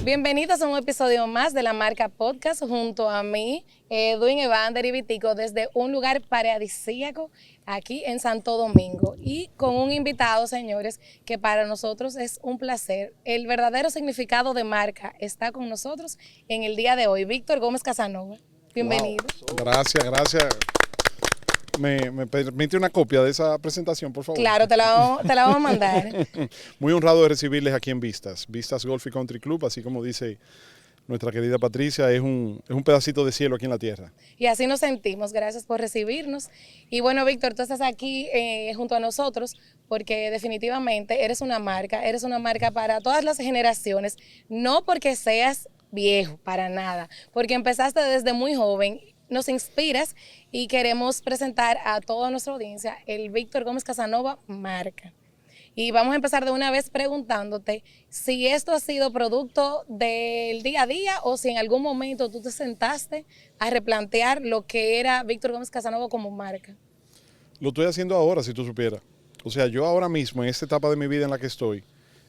Bienvenidos a un episodio más de la Marca Podcast junto a mí, Edwin, Evander y Vitico desde un lugar paradisíaco aquí en Santo Domingo y con un invitado, señores, que para nosotros es un placer. El verdadero significado de marca está con nosotros en el día de hoy. Víctor Gómez Casanova, bienvenido. Wow. Gracias. ¿Me permite una copia de esa presentación, por favor? Claro, te la vamos a mandar. Muy honrado de recibirles aquí en Vistas Golf y Country Club, así como dice nuestra querida Patricia, es un pedacito de cielo aquí en la tierra. Y así nos sentimos, gracias por recibirnos. Y bueno, Víctor, tú estás aquí junto a nosotros porque definitivamente eres una marca para todas las generaciones, no porque seas viejo, para nada, porque empezaste desde muy joven. Nos inspiras y queremos presentar a toda nuestra audiencia el Víctor Gómez Casanova marca. Y vamos a empezar de una vez preguntándote si esto ha sido producto del día a día o si en algún momento tú te sentaste a replantear lo que era Víctor Gómez Casanova como marca. Lo estoy haciendo ahora, si tú supieras. O sea, yo ahora mismo, en esta etapa de mi vida en la que estoy,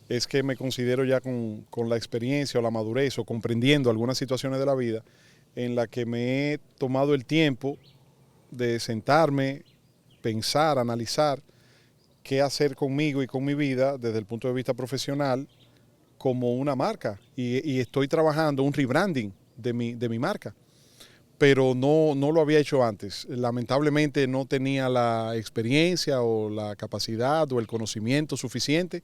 es que me considero ya con la experiencia o la madurez o comprendiendo algunas situaciones de la vida en la que me he tomado el tiempo de sentarme, pensar, analizar qué hacer conmigo y con mi vida desde el punto de vista profesional como una marca. Y estoy trabajando un rebranding de mi marca, pero no lo había hecho antes. Lamentablemente no tenía la experiencia o la capacidad o el conocimiento suficiente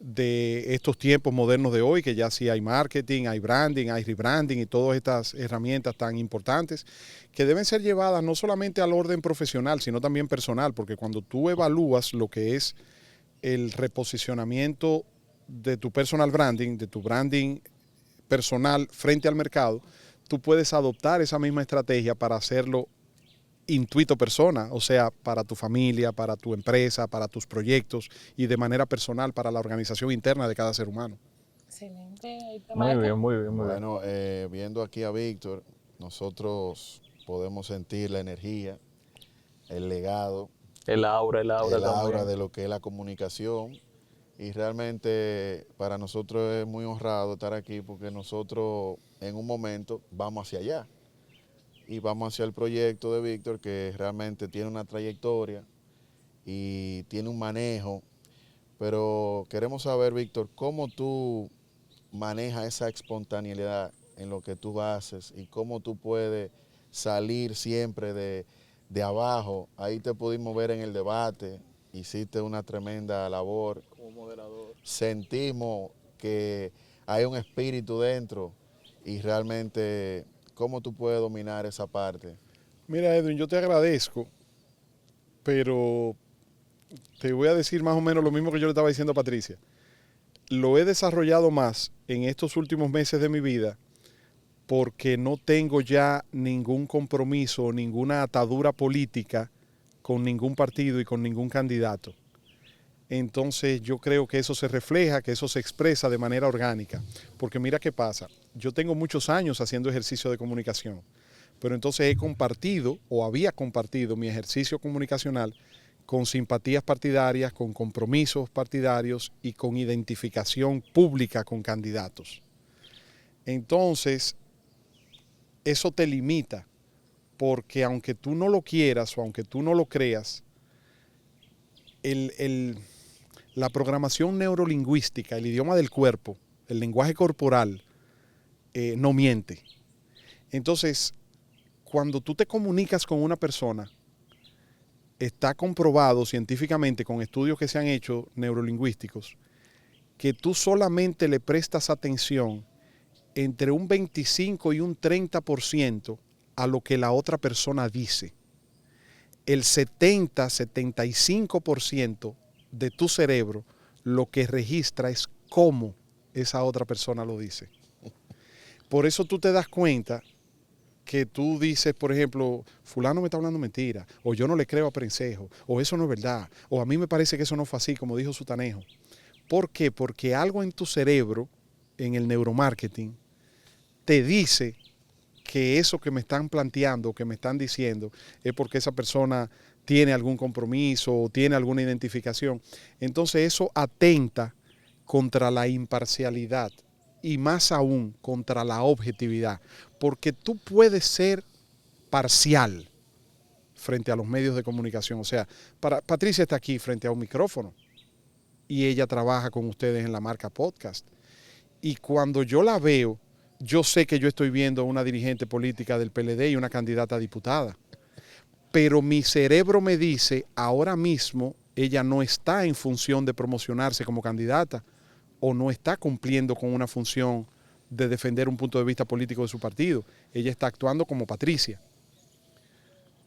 de estos tiempos modernos de hoy, que ya sí hay marketing, hay branding, hay rebranding y todas estas herramientas tan importantes que deben ser llevadas no solamente al orden profesional, sino también personal, porque cuando tú evalúas lo que es el reposicionamiento de tu personal branding, de tu branding personal frente al mercado, tú puedes adoptar esa misma estrategia para hacerlo intuito persona, o sea, para tu familia, para tu empresa, para tus proyectos y de manera personal para la organización interna de cada ser humano. Excelente. Muy bien. Bueno, viendo aquí a Víctor, nosotros podemos sentir la energía, el legado, el aura de lo que es la comunicación, y realmente para nosotros es muy honrado estar aquí porque nosotros en un momento vamos hacia allá. Y vamos hacia el proyecto de Víctor, que realmente tiene una trayectoria y tiene un manejo. Pero queremos saber, Víctor, cómo tú manejas esa espontaneidad en lo que tú haces y cómo tú puedes salir siempre de abajo. Ahí te pudimos ver en el debate, hiciste una tremenda labor. Como moderador. Sentimos que hay un espíritu dentro y realmente... ¿Cómo tú puedes dominar esa parte? Mira, Edwin, yo te agradezco, pero te voy a decir más o menos lo mismo que yo le estaba diciendo a Patricia. Lo he desarrollado más en estos últimos meses de mi vida porque no tengo ya ningún compromiso, ninguna atadura política con ningún partido y con ningún candidato. Entonces yo creo que eso se refleja, que eso se expresa de manera orgánica. Porque mira qué pasa, yo tengo muchos años haciendo ejercicio de comunicación, pero entonces he compartido o había compartido mi ejercicio comunicacional con simpatías partidarias, con compromisos partidarios y con identificación pública con candidatos. Entonces, eso te limita, porque aunque tú no lo quieras o aunque tú no lo creas, la programación neurolingüística, el idioma del cuerpo, el lenguaje corporal, no miente. Entonces, cuando tú te comunicas con una persona, está comprobado científicamente con estudios que se han hecho neurolingüísticos, que tú solamente le prestas atención entre un 25 y un 30% a lo que la otra persona dice. El 70-75% de tu cerebro lo que registra es cómo esa otra persona lo dice. Por eso tú te das cuenta que tú dices, por ejemplo, fulano me está hablando mentira, o yo no le creo a Prensejo, o eso no es verdad, o a mí me parece que eso no fue así, como dijo Sutanejo. ¿Por qué? Porque algo en tu cerebro, en el neuromarketing, te dice que eso que me están planteando, que me están diciendo, es porque esa persona tiene algún compromiso o tiene alguna identificación. Entonces eso atenta contra la imparcialidad y más aún contra la objetividad, porque tú puedes ser parcial frente a los medios de comunicación. O sea, Patricia está aquí frente a un micrófono y ella trabaja con ustedes en la marca podcast. Y cuando yo la veo, yo sé que yo estoy viendo a una dirigente política del PLD y una candidata a diputada. Pero mi cerebro me dice, ahora mismo ella no está en función de promocionarse como candidata o no está cumpliendo con una función de defender un punto de vista político de su partido. Ella está actuando como Patricia.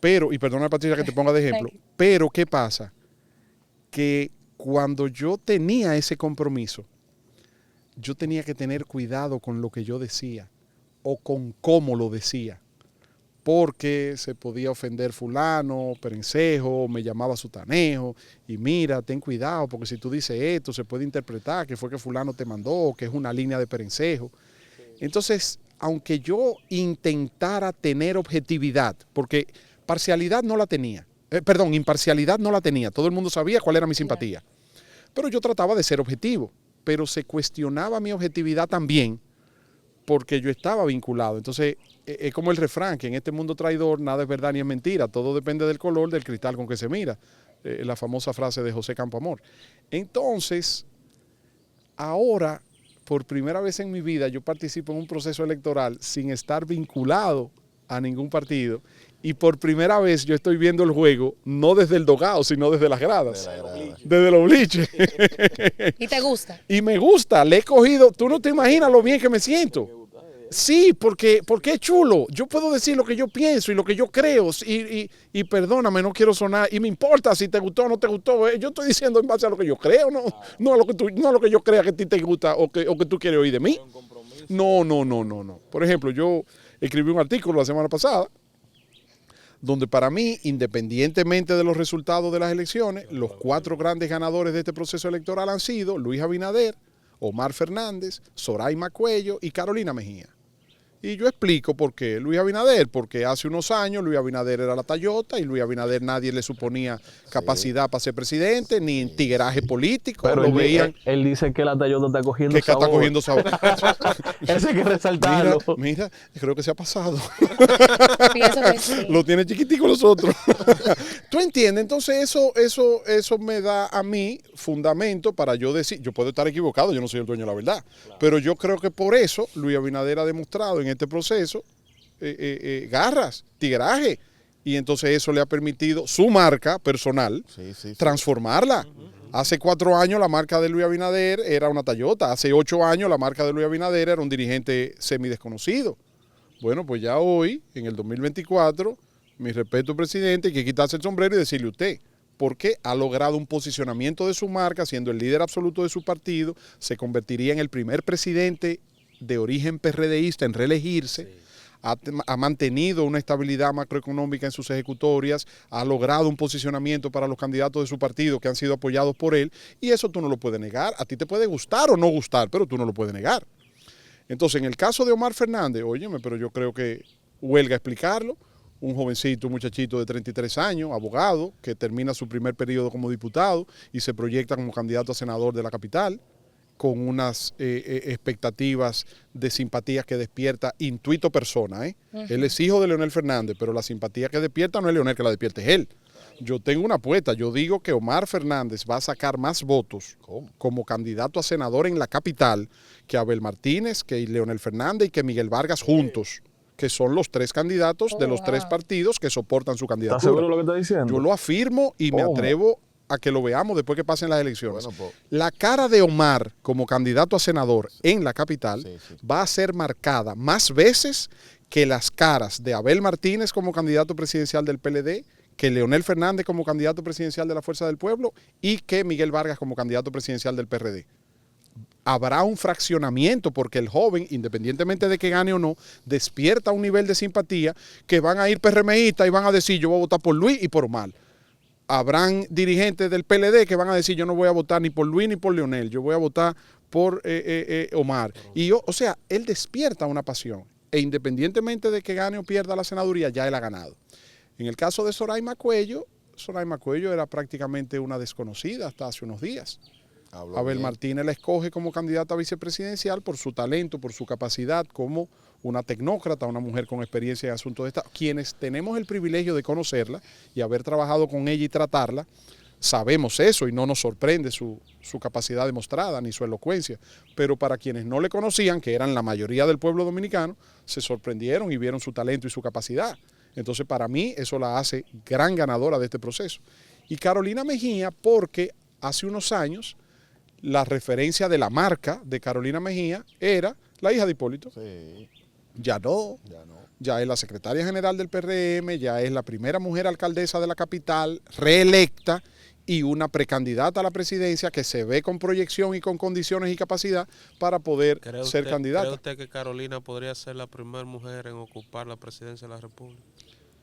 Pero, y perdona Patricia que te ponga de ejemplo, pero ¿qué pasa? Que cuando yo tenía ese compromiso, yo tenía que tener cuidado con lo que yo decía o con cómo lo decía, porque se podía ofender fulano, perencejo, me llamaba sutanejo, y mira, ten cuidado, porque si tú dices esto, se puede interpretar que fue que fulano te mandó, que es una línea de perencejo. Entonces, aunque yo intentara tener objetividad, porque parcialidad no la tenía, imparcialidad no la tenía, todo el mundo sabía cuál era mi simpatía, pero yo trataba de ser objetivo, pero se cuestionaba mi objetividad también, porque yo estaba vinculado. Entonces, es como el refrán, que en este mundo traidor nada es verdad ni es mentira, todo depende del color del cristal con que se mira, la famosa frase de José Campoamor. Entonces, ahora, por primera vez en mi vida, yo participo en un proceso electoral sin estar vinculado a ningún partido, y por primera vez yo estoy viendo el juego no desde el dogado, sino desde las gradas, desde los bliches. ¿Y te gusta? Y me gusta, le he cogido, tú no te imaginas lo bien que me siento. Sí, porque es chulo. Yo puedo decir lo que yo pienso y lo que yo creo. Y perdóname, no quiero sonar. Y me importa si te gustó o no te gustó. Yo estoy diciendo en base a lo que yo creo, no a lo que no a lo que yo crea que a ti te gusta o que tú quieres oír de mí. No. Por ejemplo, yo escribí un artículo la semana pasada donde para mí, independientemente de los resultados de las elecciones, los 4 grandes ganadores de este proceso electoral han sido Luis Abinader, Omar Fernández, Zoraima Cuello y Carolina Mejía. Y yo explico por qué. Luis Abinader, porque hace unos años Luis Abinader era la tallota y Luis Abinader nadie le suponía capacidad para ser presidente, ni en tigueraje político. Pero lo veían. Él dice que la tallota está cogiendo que sabor. está cogiendo sabor. Eso hay que resaltarlo. Mira, creo que se ha pasado. Pienso que sí. Lo tiene chiquitico los otros. ¿Tú entiendes? Entonces eso me da a mí fundamento para yo decir, yo puedo estar equivocado, yo no soy el dueño de la verdad, pero yo creo que por eso Luis Abinader ha demostrado en este proceso garras, tigueraje, y entonces eso le ha permitido su marca personal transformarla. Hace 4 años la marca de Luis Abinader era una tallota, hace 8 años la marca de Luis Abinader era un dirigente semidesconocido. Bueno, pues ya hoy, en el 2024, mi respeto, presidente, hay que quitarse el sombrero y decirle a usted, porque ha logrado un posicionamiento de su marca, siendo el líder absoluto de su partido, se convertiría en el primer presidente de origen PRDista en reelegirse. Sí. Ha mantenido una estabilidad macroeconómica en sus ejecutorias, ha logrado un posicionamiento para los candidatos de su partido que han sido apoyados por él, y eso tú no lo puedes negar. A ti te puede gustar o no gustar, pero tú no lo puedes negar. Entonces, en el caso de Omar Fernández, óyeme, pero yo creo que huelga explicarlo, un jovencito, un muchachito de 33 años, abogado, que termina su primer periodo como diputado y se proyecta como candidato a senador de la capital, con unas expectativas de simpatías que despierta intuito persona. Él es hijo de Leonel Fernández, pero la simpatía que despierta no es Leonel, que la despierta es él. Yo tengo una apuesta, yo digo que Omar Fernández va a sacar más votos como candidato a senador en la capital que Abel Martínez, que Leonel Fernández y que Miguel Vargas juntos, que son los 3 candidatos de los 3 partidos que soportan su candidatura. ¿Estás seguro de lo que está diciendo? Yo lo afirmo y me atrevo a que lo veamos después que pasen las elecciones. Bueno, la cara de Omar como candidato a senador en la capital va a ser marcada más veces que las caras de Abel Martínez como candidato presidencial del PLD, que Leonel Fernández como candidato presidencial de la Fuerza del Pueblo y que Miguel Vargas como candidato presidencial del PRD. Habrá un fraccionamiento porque el joven, independientemente de que gane o no, despierta un nivel de simpatía que van a ir PRMistas y van a decir yo voy a votar por Luis y por Omar. Habrán dirigentes del PLD que van a decir yo no voy a votar ni por Luis ni por Leonel, yo voy a votar por Omar. Y yo, o sea, él despierta una pasión e independientemente de que gane o pierda la senaduría, ya él ha ganado. En el caso de Zoraima Cuello era prácticamente una desconocida hasta hace unos días. Habló Abel bien. Martínez la escoge como candidata vicepresidencial por su talento, por su capacidad como una tecnócrata, una mujer con experiencia en asuntos de Estado. Quienes tenemos el privilegio de conocerla y haber trabajado con ella y tratarla, sabemos eso y no nos sorprende su capacidad demostrada ni su elocuencia. Pero para quienes no le conocían, que eran la mayoría del pueblo dominicano, se sorprendieron y vieron su talento y su capacidad. Entonces, para mí, eso la hace gran ganadora de este proceso. Y Carolina Mejía, porque hace unos años la referencia de la marca de Carolina Mejía era la hija de Hipólito. Sí, Ya no, ya no. ya es la secretaria general del PRM, ya es la primera mujer alcaldesa de la capital, reelecta y una precandidata a la presidencia que se ve con proyección y con condiciones y capacidad para poder ser candidata. ¿Cree usted que Carolina podría ser la primera mujer en ocupar la presidencia de la República?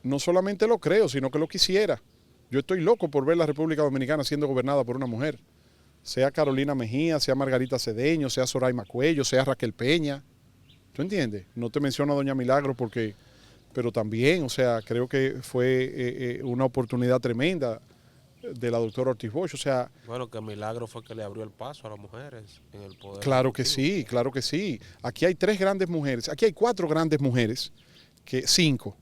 No solamente lo creo, sino que lo quisiera. Yo estoy loco por ver la República Dominicana siendo gobernada por una mujer. Sea Carolina Mejía, sea Margarita Cedeño, sea Soraima Cuello, sea Raquel Peña. ¿Tú entiendes? No te menciono a Doña Milagro porque, pero también, o sea, creo que fue una oportunidad tremenda de la doctora Ortiz Bosch. O sea, Bueno, que Milagro fue que le abrió el paso a las mujeres en el poder. claro que ejecutivo. sí, claro que sí. Aquí hay 3 grandes mujeres, aquí hay 4 grandes mujeres, 5.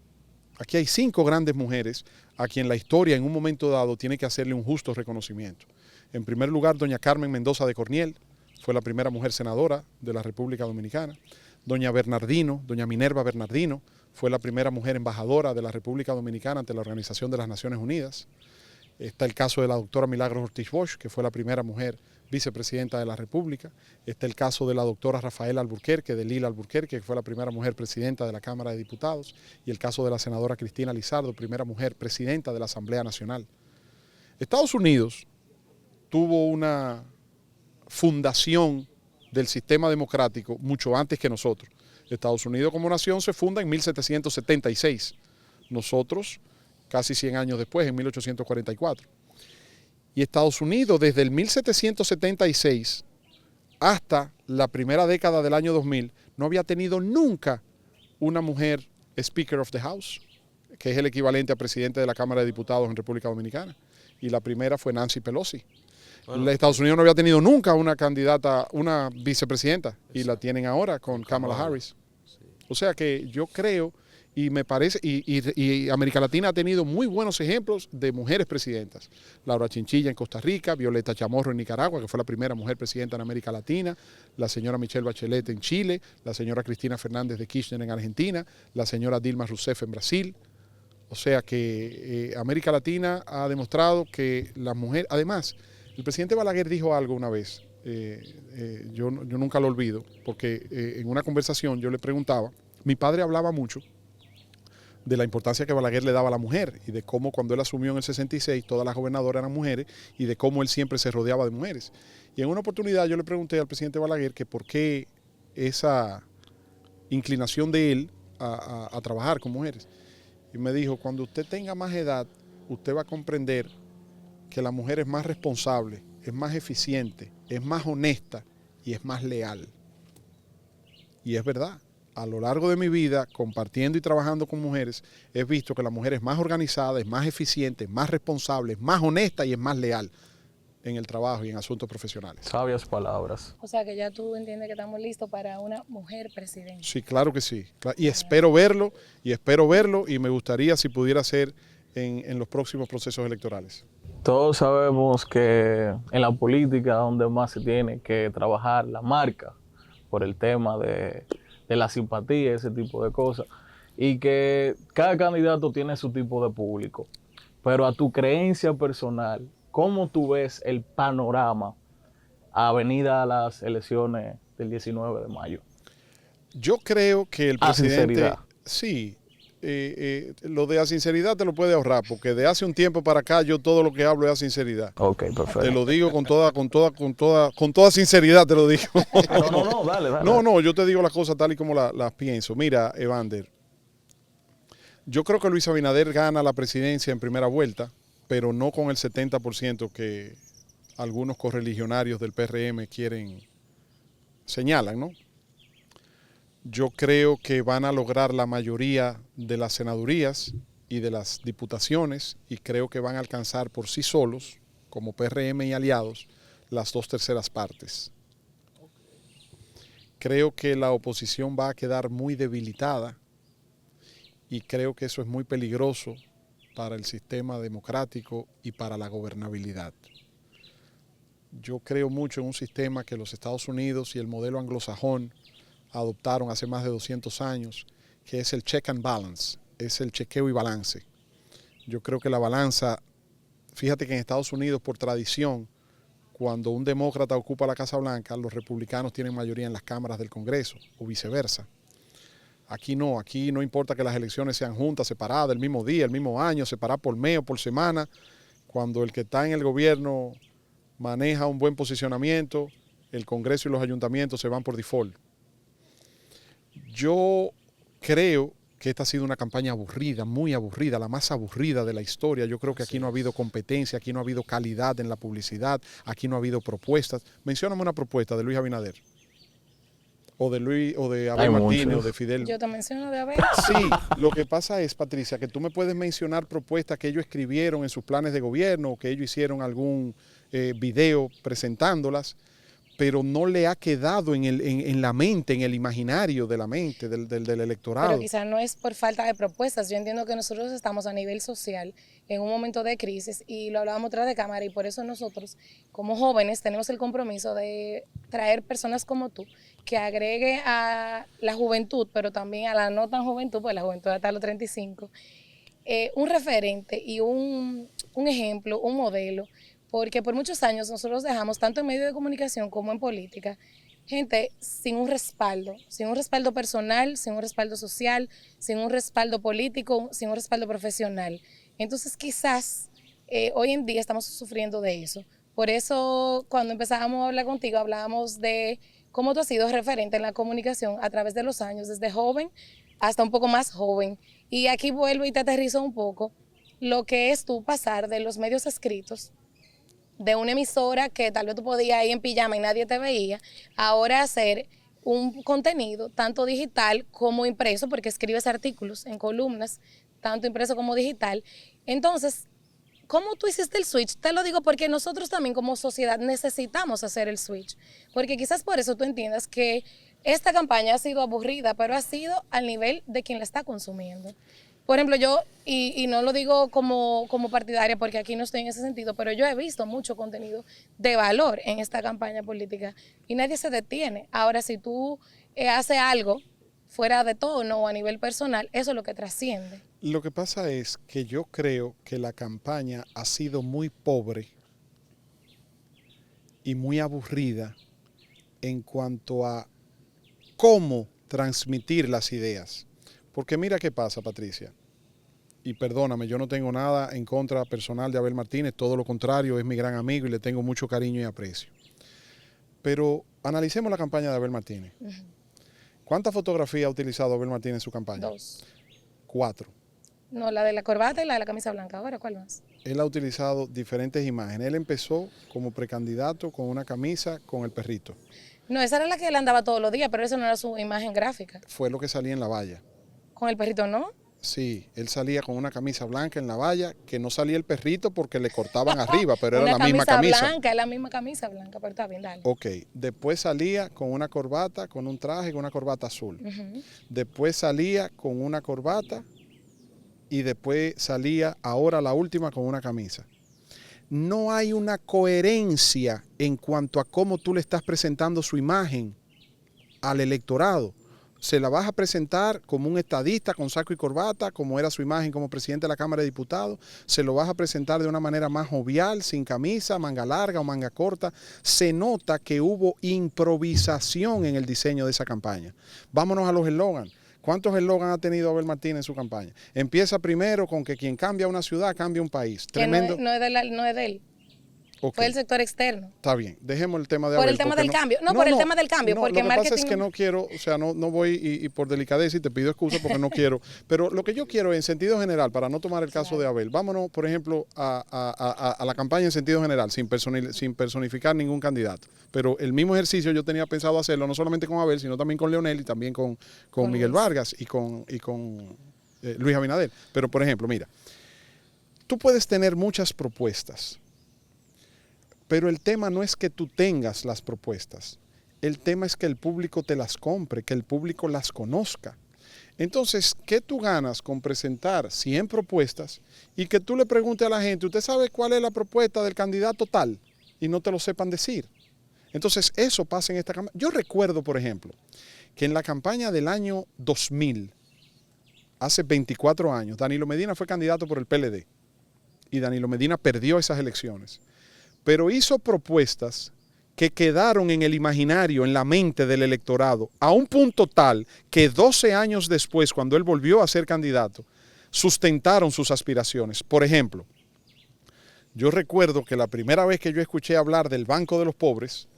Aquí hay 5 grandes mujeres a quien la historia en un momento dado tiene que hacerle un justo reconocimiento. En primer lugar, doña Carmen Mendoza de Corniel, fue la primera mujer senadora de la República Dominicana. Doña Bernardino, doña Minerva Bernardino, fue la primera mujer embajadora de la República Dominicana ante la Organización de las Naciones Unidas. Está el caso de la doctora Milagros Ortiz Bosch, que fue la primera mujer vicepresidenta de la República. Está el caso de la doctora Rafaela Alburquerque, de Lila Alburquerque, que fue la primera mujer presidenta de la Cámara de Diputados. Y el caso de la senadora Cristina Lizardo, primera mujer presidenta de la Asamblea Nacional. Estados Unidos tuvo una fundación del sistema democrático mucho antes que nosotros. Estados Unidos como nación se funda en 1776. Nosotros casi 100 años después, en 1844. Y Estados Unidos desde el 1776 hasta la primera década del año 2000 no había tenido nunca una mujer Speaker of the House, que es el equivalente a presidente de la Cámara de Diputados en República Dominicana. Y la primera fue Nancy Pelosi. Bueno, Estados Unidos no había tenido nunca una candidata, una vicepresidenta, y la tienen ahora con Kamala Harris. O sea que yo creo, y me parece, y América Latina ha tenido muy buenos ejemplos de mujeres presidentas. Laura Chinchilla en Costa Rica, Violeta Chamorro en Nicaragua, que fue la primera mujer presidenta en América Latina, la señora Michelle Bachelet en Chile, la señora Cristina Fernández de Kirchner en Argentina, la señora Dilma Rousseff en Brasil. O sea que América Latina ha demostrado que las mujeres, además, el presidente Balaguer dijo algo una vez, yo nunca lo olvido, porque en una conversación yo le preguntaba, mi padre hablaba mucho de la importancia que Balaguer le daba a la mujer y de cómo cuando él asumió en el 66 todas las gobernadoras eran mujeres y de cómo él siempre se rodeaba de mujeres. Y en una oportunidad yo le pregunté al presidente Balaguer que por qué esa inclinación de él a trabajar con mujeres. Y me dijo, cuando usted tenga más edad, usted va a comprender que la mujer es más responsable, es más eficiente, es más honesta y es más leal. Y es verdad, a lo largo de mi vida, compartiendo y trabajando con mujeres, he visto que la mujer es más organizada, es más eficiente, es más responsable, es más honesta y es más leal en el trabajo y en asuntos profesionales. Sabias palabras. O sea que ya tú entiendes que estamos listos para una mujer presidenta. Sí, claro que sí. Y espero verlo, y me gustaría si pudiera ser en los próximos procesos electorales. Todos sabemos que en la política donde más se tiene que trabajar la marca por el tema de la simpatía, ese tipo de cosas, y que cada candidato tiene su tipo de público. Pero a tu creencia personal, ¿cómo tú ves el panorama a venida a las elecciones del 19 de mayo? Yo creo que el A presidente... sinceridad. Sí, lo de a sinceridad te lo puede ahorrar, porque de hace un tiempo para acá yo todo lo que hablo es a sinceridad. Ok, perfecto. Te lo digo con toda sinceridad, te lo digo. No, dale. No, yo te digo las cosas tal y como las pienso. Mira, Evander, yo creo que Luis Abinader gana la presidencia en primera vuelta, pero no con el 70% que algunos correligionarios del PRM señalan, ¿no? Yo creo que van a lograr la mayoría de las senadurías y de las diputaciones y creo que van a alcanzar por sí solos, como PRM y aliados, las 2/3 partes. Creo que la oposición va a quedar muy debilitada y creo que eso es muy peligroso para el sistema democrático y para la gobernabilidad. Yo creo mucho en un sistema que los Estados Unidos y el modelo anglosajón adoptaron hace más de 200 años, que es el check and balance, es el chequeo y balance. Yo creo que la balanza, fíjate que en Estados Unidos por tradición, cuando un demócrata ocupa la Casa Blanca, los republicanos tienen mayoría en las cámaras del Congreso o viceversa. Aquí no importa que las elecciones sean juntas, separadas, el mismo día, el mismo año, separadas por mes o por semana. Cuando el que está en el gobierno maneja un buen posicionamiento, el Congreso y los ayuntamientos se van por default. Yo creo que esta ha sido una campaña aburrida, muy aburrida, la más aburrida de la historia. Yo creo que aquí no ha habido competencia, aquí no ha habido calidad en la publicidad, aquí no ha habido propuestas. Mencióname una propuesta de Luis Abinader, o de Abel Martínez, o de Fidel. Yo te menciono de Abel. Sí, lo que pasa es, Patricia, que tú me puedes mencionar propuestas que ellos escribieron en sus planes de gobierno, o que ellos hicieron algún video presentándolas, pero no le ha quedado en la mente, en el imaginario de la mente del electorado. Pero quizás no es por falta de propuestas. Yo entiendo que nosotros estamos a nivel social en un momento de crisis y lo hablábamos tras de cámara y por eso nosotros como jóvenes tenemos el compromiso de traer personas como tú que agregue a la juventud, pero también a la no tan juventud, pues la juventud hasta los 35, un referente y un ejemplo, un modelo. Porque por muchos años nosotros dejamos, tanto en medios de comunicación como en política, gente sin un respaldo personal, sin un respaldo social, sin un respaldo político, sin un respaldo profesional. Entonces quizás hoy en día estamos sufriendo de eso. Por eso cuando empezábamos a hablar contigo, hablábamos de cómo tú has sido referente en la comunicación a través de los años, desde joven hasta un poco más joven. Y aquí vuelvo y te aterrizo un poco lo que es tú pasar de los medios escritos, de una emisora que tal vez tú podías ir en pijama y nadie te veía, ahora hacer un contenido tanto digital como impreso, porque escribes artículos en columnas, tanto impreso como digital. Entonces, ¿cómo tú hiciste el switch? Te lo digo porque nosotros también como sociedad necesitamos hacer el switch, porque quizás por eso tú entiendas que esta campaña ha sido aburrida, pero ha sido al nivel de quien la está consumiendo. Por ejemplo, yo, y no lo digo como partidaria porque aquí no estoy en ese sentido, pero yo he visto mucho contenido de valor en esta campaña política y nadie se detiene. Ahora, si tú haces algo fuera de tono o a nivel personal, eso es lo que trasciende. Lo que pasa es que yo creo que la campaña ha sido muy pobre y muy aburrida en cuanto a cómo transmitir las ideas. Porque mira qué pasa, Patricia, y perdóname, yo no tengo nada en contra personal de Abel Martínez, todo lo contrario, es mi gran amigo y le tengo mucho cariño y aprecio. Pero analicemos la campaña de Abel Martínez. ¿Cuántas fotografías ha utilizado Abel Martínez en su campaña? 2. 4. No, la de la corbata y la de la camisa blanca. Ahora, ¿cuál más? Él ha utilizado diferentes imágenes. Él empezó como precandidato con una camisa con el perrito. No, esa era la que él andaba todos los días, pero esa no era su imagen gráfica. Fue lo que salía en la valla. Con el perrito, ¿no? Sí, él salía con una camisa blanca en la valla, que no salía el perrito porque le cortaban arriba, pero era la misma camisa. Blanca, es la misma camisa blanca, pero está bien, dale. Ok, después salía con una corbata, con un traje, con una corbata azul. Después salía con una corbata y después salía, ahora la última, con una camisa. No hay una coherencia en cuanto a cómo tú le estás presentando su imagen al electorado. Se la vas a presentar como un estadista con saco y corbata, como era su imagen como presidente de la Cámara de Diputados. Se lo vas a presentar de una manera más jovial, sin camisa, manga larga o manga corta. Se nota que hubo improvisación en el diseño de esa campaña. Vámonos a los eslogans. ¿Cuántos eslogans ha tenido Abel Martínez en su campaña? Empieza primero con que quien cambia una ciudad, cambia un país. Tremendo. No es de él. Okay. Fue el sector externo. Está bien, dejemos el tema de Abel. Por el tema del cambio. No, por el tema del cambio. Porque lo que pasa es que no quiero, o sea, no voy y por delicadeza y te pido excusa porque no quiero. Pero lo que yo quiero en sentido general, para no tomar el caso de Abel, vámonos, por ejemplo, a la campaña en sentido general, sin personificar ningún candidato. Pero el mismo ejercicio yo tenía pensado hacerlo, no solamente con Abel, sino también con Leonel y también con Miguel Vargas y con Luis Abinader. Pero, por ejemplo, mira, tú puedes tener muchas propuestas, Pero el tema no es que tú tengas las propuestas, el tema es que el público te las compre, que el público las conozca. Entonces, ¿qué tú ganas con presentar 100 propuestas y que tú le preguntes a la gente, ¿usted sabe cuál es la propuesta del candidato tal? Y no te lo sepan decir. Entonces, eso pasa en esta campaña. Yo recuerdo, por ejemplo, que en la campaña del año 2000, hace 24 años, Danilo Medina fue candidato por el PLD y Danilo Medina perdió esas elecciones, pero hizo propuestas que quedaron en el imaginario, en la mente del electorado, a un punto tal que 12 años después, cuando él volvió a ser candidato, sustentaron sus aspiraciones. Por ejemplo, yo recuerdo que la primera vez que yo escuché hablar del Banco de los Pobres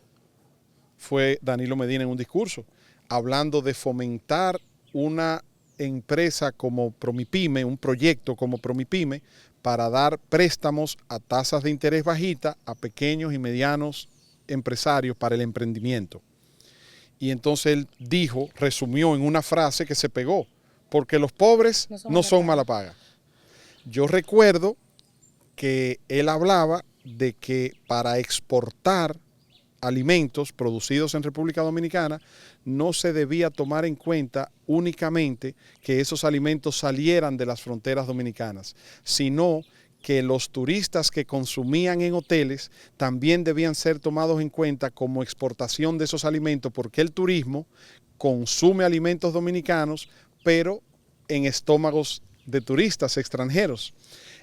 fue Danilo Medina en un discurso, hablando de fomentar una empresa como Promipyme, un proyecto como Promipyme, para dar préstamos a tasas de interés bajita a pequeños y medianos empresarios para el emprendimiento. Y entonces él dijo, resumió en una frase que se pegó, porque los pobres no son mala paga. Yo recuerdo que él hablaba de que para exportar alimentos producidos en República Dominicana no se debía tomar en cuenta únicamente que esos alimentos salieran de las fronteras dominicanas, sino que los turistas que consumían en hoteles también debían ser tomados en cuenta como exportación de esos alimentos, porque el turismo consume alimentos dominicanos, pero en estómagos de turistas extranjeros.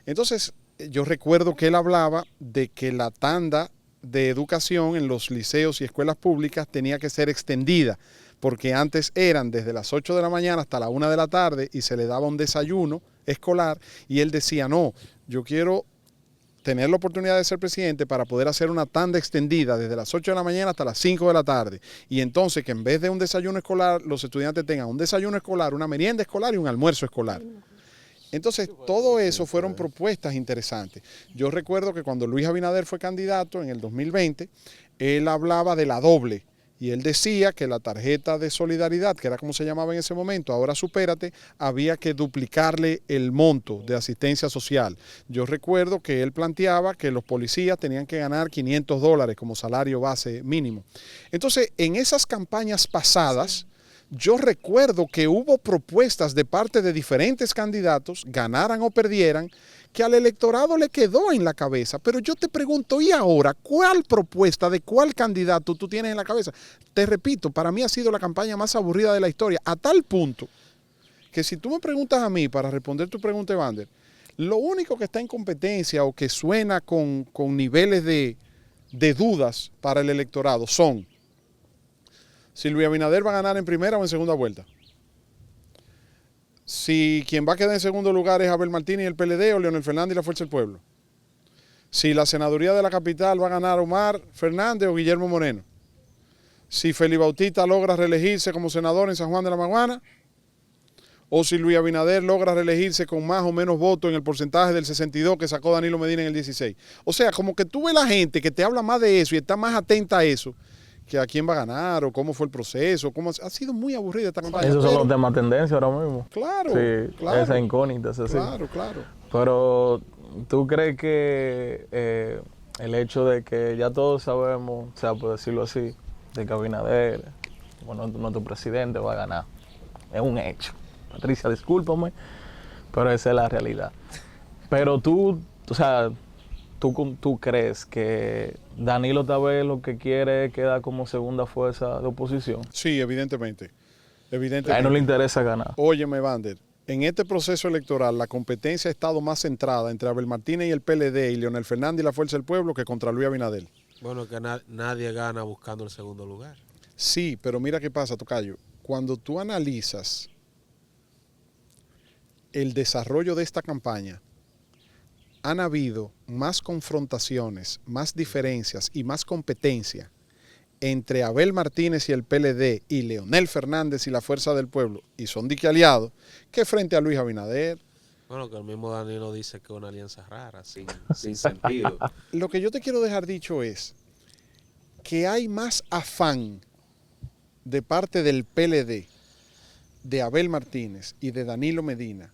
Entonces, yo recuerdo que él hablaba de que la tanda de educación en los liceos y escuelas públicas tenía que ser extendida, porque antes eran desde las 8 de la mañana hasta la 1 de la tarde y se le daba un desayuno escolar, y él decía, no, yo quiero tener la oportunidad de ser presidente para poder hacer una tanda extendida desde las 8 de la mañana hasta las 5 de la tarde, y entonces que en vez de un desayuno escolar, los estudiantes tengan un desayuno escolar, una merienda escolar y un almuerzo escolar. Entonces, todo eso fueron propuestas interesantes. Yo recuerdo que cuando Luis Abinader fue candidato en el 2020, él hablaba de la doble, y él decía que la tarjeta de solidaridad, que era como se llamaba en ese momento, ahora Supérate, había que duplicarle el monto de asistencia social. Yo recuerdo que él planteaba que los policías tenían que ganar $500 como salario base mínimo. Entonces, en esas campañas pasadas, yo recuerdo que hubo propuestas de parte de diferentes candidatos, ganaran o perdieran, que al electorado le quedó en la cabeza. Pero yo te pregunto, ¿y ahora cuál propuesta de cuál candidato tú tienes en la cabeza? Te repito, para mí ha sido la campaña más aburrida de la historia, a tal punto que si tú me preguntas a mí, para responder tu pregunta, Evander, lo único que está en competencia o que suena con niveles de dudas para el electorado son si Luis Abinader va a ganar en primera o en segunda vuelta, si quien va a quedar en segundo lugar es Abel Martínez y el PLD o Leonel Fernández y la Fuerza del Pueblo, si la senaduría de la capital va a ganar Omar Fernández o Guillermo Moreno, si Félix Bautista logra reelegirse como senador en San Juan de la Maguana, o si Luis Abinader logra reelegirse con más o menos votos en el porcentaje del 62 que sacó Danilo Medina en el 16. O sea, como que tú ves la gente que te habla más de eso y está más atenta a eso, que a quién va a ganar o cómo fue el proceso, ha sido muy aburrida esta campaña. Esos son los temas tendencia ahora mismo. Claro, sí, claro. Esa incógnita, es así. Claro, claro. Pero, ¿tú crees que el hecho de que ya todos sabemos, o sea, por decirlo así, de que Abinader, bueno, nuestro presidente va a ganar, es un hecho? Patricia, discúlpame, pero esa es la realidad. Pero tú, o sea, ¿tú crees que Danilo tal vez lo que quiere es quedar como segunda fuerza de oposición? Sí, evidentemente. A él no le interesa ganar. Óyeme, Evander, en este proceso electoral la competencia ha estado más centrada entre Abel Martínez y el PLD y Leonel Fernández y la Fuerza del Pueblo que contra Luis Abinader. Bueno, que nadie gana buscando el segundo lugar. Sí, pero mira qué pasa, Tocayo. Cuando tú analizas el desarrollo de esta campaña, han habido más confrontaciones, más diferencias y más competencia entre Abel Martínez y el PLD y Leonel Fernández y la Fuerza del Pueblo, y son dique aliados, que frente a Luis Abinader. Bueno, que el mismo Danilo dice que es una alianza rara, sin sentido. Lo que yo te quiero dejar dicho es que hay más afán de parte del PLD, de Abel Martínez y de Danilo Medina,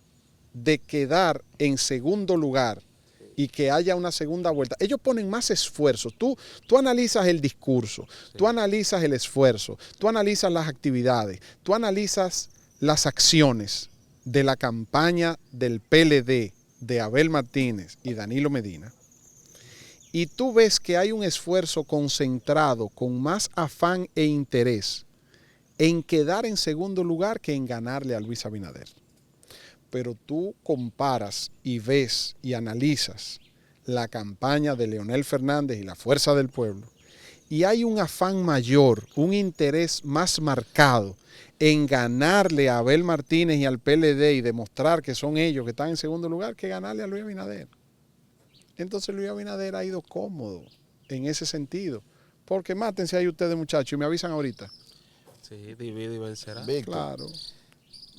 de quedar en segundo lugar y que haya una segunda vuelta, ellos ponen más esfuerzo. Tú analizas el discurso, tú analizas el esfuerzo, tú analizas las actividades, tú analizas las acciones de la campaña del PLD de Abel Martínez y Danilo Medina, y tú ves que hay un esfuerzo concentrado con más afán e interés en quedar en segundo lugar que en ganarle a Luis Abinader. Pero tú comparas y ves y analizas la campaña de Leonel Fernández y la Fuerza del Pueblo, y hay un afán mayor, un interés más marcado en ganarle a Abel Martínez y al PLD y demostrar que son ellos que están en segundo lugar que ganarle a Luis Abinader. Entonces Luis Abinader ha ido cómodo en ese sentido. Porque mátense ahí ustedes, muchachos, y me avisan ahorita. Sí, divide y vencerá. Víctor, Claro.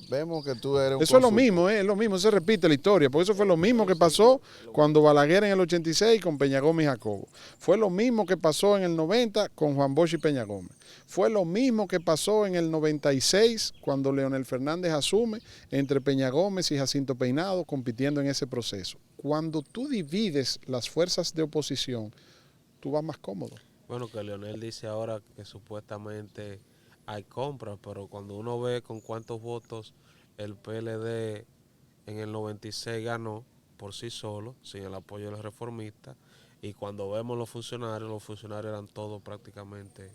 vemos que tú eres un Eso es lo consultor. mismo, se repite la historia, porque eso fue lo mismo que pasó cuando Balaguer en el 86 con Peña Gómez y Jacobo. Fue lo mismo que pasó en el 90 con Juan Bosch y Peña Gómez. Fue lo mismo que pasó en el 96 cuando Leonel Fernández asume entre Peña Gómez y Jacinto Peinado compitiendo en ese proceso. Cuando tú divides las fuerzas de oposición, tú vas más cómodo. Bueno, que Leonel dice ahora que supuestamente hay compras, pero cuando uno ve con cuántos votos el PLD en el 96 ganó por sí solo, sin el apoyo de los reformistas, y cuando vemos los funcionarios eran todos prácticamente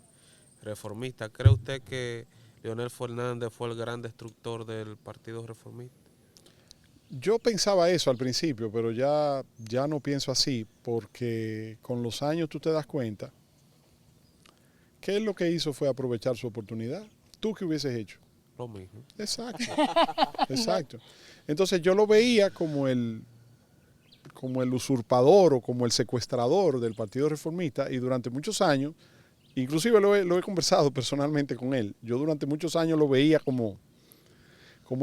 reformistas. ¿Cree usted que Leonel Fernández fue el gran destructor del Partido Reformista? Yo pensaba eso al principio, pero ya no pienso así, porque con los años tú te das cuenta que él lo que hizo fue aprovechar su oportunidad. ¿Tú qué hubieses hecho? Lo mismo. Exacto, exacto. Entonces yo lo veía como el usurpador o como el secuestrador del Partido Reformista, y durante muchos años, inclusive lo he conversado personalmente con él, yo durante muchos años lo veía como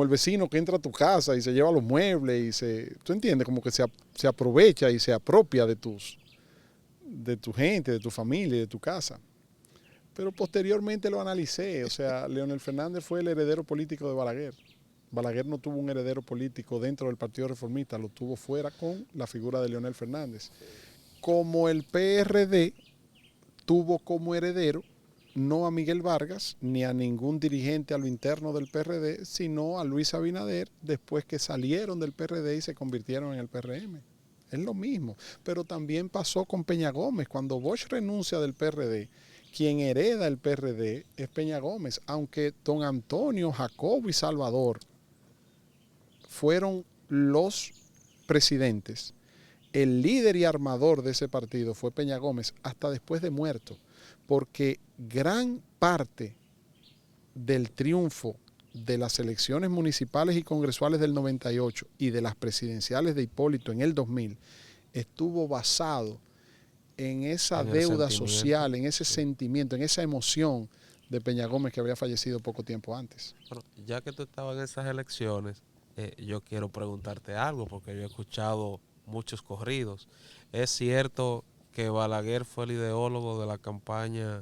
el vecino que entra a tu casa y se lleva los muebles y tú entiendes, como que se aprovecha y se apropia de tu gente, de tu familia, de tu casa. Pero posteriormente lo analicé, o sea, Leonel Fernández fue el heredero político de Balaguer. Balaguer no tuvo un heredero político dentro del Partido Reformista, lo tuvo fuera con la figura de Leonel Fernández. Como el PRD tuvo como heredero no a Miguel Vargas ni a ningún dirigente a lo interno del PRD, sino a Luis Abinader después que salieron del PRD y se convirtieron en el PRM. Es lo mismo, pero también pasó con Peña Gómez. Cuando Bosch renuncia del PRD, quien hereda el PRD es Peña Gómez, aunque don Antonio, Jacobo y Salvador fueron los presidentes. El líder y armador de ese partido fue Peña Gómez hasta después de muerto, porque gran parte del triunfo de las elecciones municipales y congresuales del 98 y de las presidenciales de Hipólito en el 2000 estuvo basado en esa deuda social, en ese sentimiento, en esa emoción de Peña Gómez, que había fallecido poco tiempo antes. Bueno, ya que tú estabas en esas elecciones, yo quiero preguntarte algo, porque yo he escuchado muchos corridos. ¿Es cierto que Balaguer fue el ideólogo de la campaña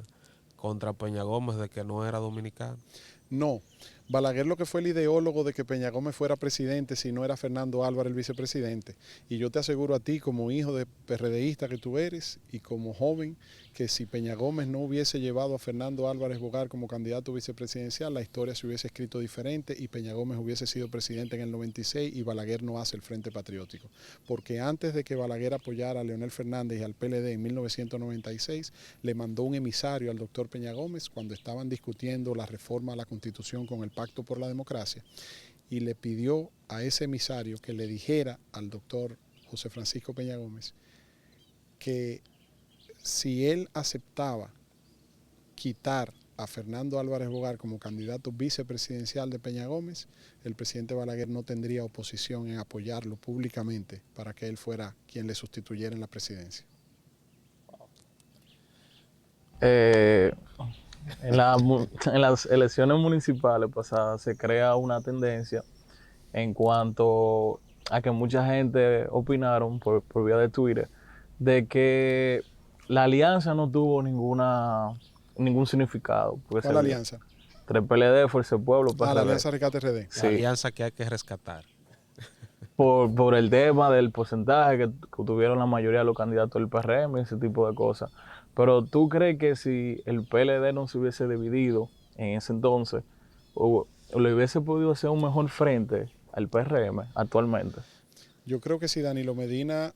contra Peña Gómez de que no era dominicano? No, Balaguer lo que fue el ideólogo de que Peña Gómez fuera presidente si no era Fernando Álvarez el vicepresidente. Y yo te aseguro a ti, como hijo de PRDista que tú eres y como joven, que si Peña Gómez no hubiese llevado a Fernando Álvarez Bogar como candidato vicepresidencial, la historia se hubiese escrito diferente y Peña Gómez hubiese sido presidente en el 96 y Balaguer no hace el Frente Patriótico. Porque antes de que Balaguer apoyara a Leonel Fernández y al PLD en 1996, le mandó un emisario al doctor Peña Gómez cuando estaban discutiendo la reforma a la Constitución con el Pacto por la Democracia, y le pidió a ese emisario que le dijera al doctor José Francisco Peña Gómez que si él aceptaba quitar a Fernando Álvarez Bogar como candidato vicepresidencial de Peña Gómez, el presidente Balaguer no tendría oposición en apoyarlo públicamente para que él fuera quien le sustituyera en la presidencia. En las elecciones municipales pasadas se crea una tendencia en cuanto a que mucha gente opinaron por vía de Twitter de que la alianza no tuvo ningún significado. ¿Cuál alianza? Entre PLD, Fuerza del Pueblo, PRD. La alianza Rescate RD. La alianza que hay que rescatar. por el tema del porcentaje que tuvieron la mayoría de los candidatos del PRM y ese tipo de cosas. Pero ¿tú crees que si el PLD no se hubiese dividido en ese entonces, o le hubiese podido hacer un mejor frente al PRM actualmente? Yo creo que si Danilo Medina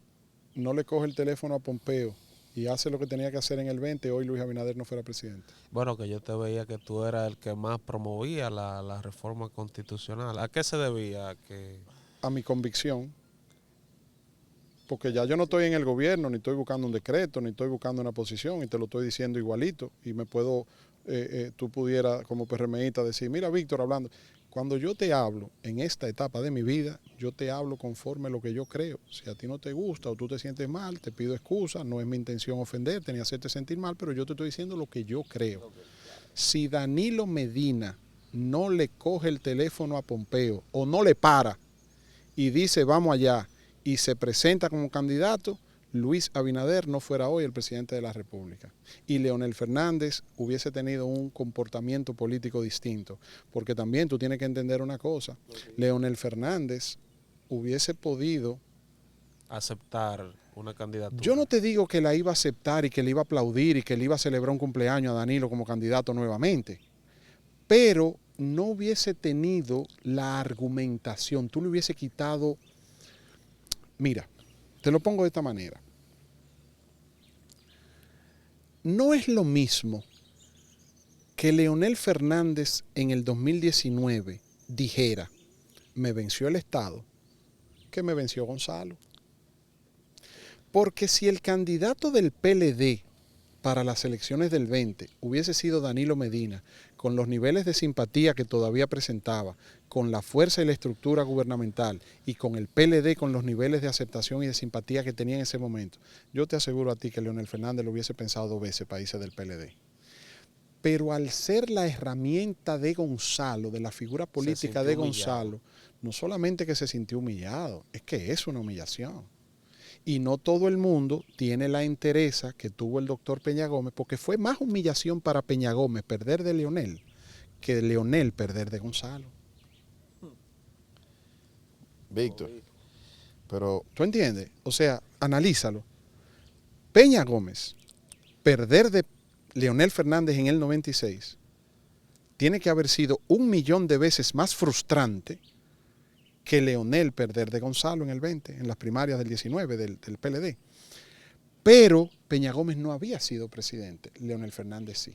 no le coge el teléfono a Pompeo y hace lo que tenía que hacer en el 20, hoy Luis Abinader no fuera presidente. Bueno, que yo te veía que tú eras el que más promovía la reforma constitucional. ¿A qué se debía? A mi convicción, porque ya yo no estoy en el gobierno, ni estoy buscando un decreto, ni estoy buscando una posición, y te lo estoy diciendo igualito, y me puedo, tú pudieras como PRMista decir, mira Víctor hablando, cuando yo te hablo en esta etapa de mi vida, yo te hablo conforme a lo que yo creo. Si a ti no te gusta o tú te sientes mal, te pido excusa, no es mi intención ofenderte ni hacerte sentir mal, pero yo te estoy diciendo lo que yo creo. Si Danilo Medina no le coge el teléfono a Pompeo o no le para y dice vamos allá y se presenta como candidato, Luis Abinader no fuera hoy el presidente de la República. Y Leonel Fernández hubiese tenido un comportamiento político distinto. Porque también tú tienes que entender una cosa. Leonel Fernández hubiese podido aceptar una candidatura. Yo no te digo que la iba a aceptar y que le iba a aplaudir y que le iba a celebrar un cumpleaños a Danilo como candidato nuevamente. Pero no hubiese tenido la argumentación. Tú le hubiese quitado... Mira, te lo pongo de esta manera. No es lo mismo que Leonel Fernández en el 2019 dijera, me venció el Estado, que me venció Gonzalo. Porque si el candidato del PLD para las elecciones del 20 hubiese sido Danilo Medina, con los niveles de simpatía que todavía presentaba, con la fuerza y la estructura gubernamental y con el PLD con los niveles de aceptación y de simpatía que tenía en ese momento, yo te aseguro a ti que Leonel Fernández lo hubiese pensado 2 veces para irse del PLD. Pero al ser la herramienta de Gonzalo, de la figura política de Gonzalo, no solamente que se sintió humillado, es que es una humillación. Y no todo el mundo tiene la entereza que tuvo el doctor Peña Gómez, porque fue más humillación para Peña Gómez perder de Leonel que de Leonel perder de Gonzalo. Víctor, pero... ¿Tú entiendes? O sea, analízalo. Peña Gómez perder de Leonel Fernández en el 96 tiene que haber sido 1.000.000 de veces más frustrante que Leonel perder de Gonzalo en el 20, en las primarias del 19 del PLD. Pero Peña Gómez no había sido presidente, Leonel Fernández sí.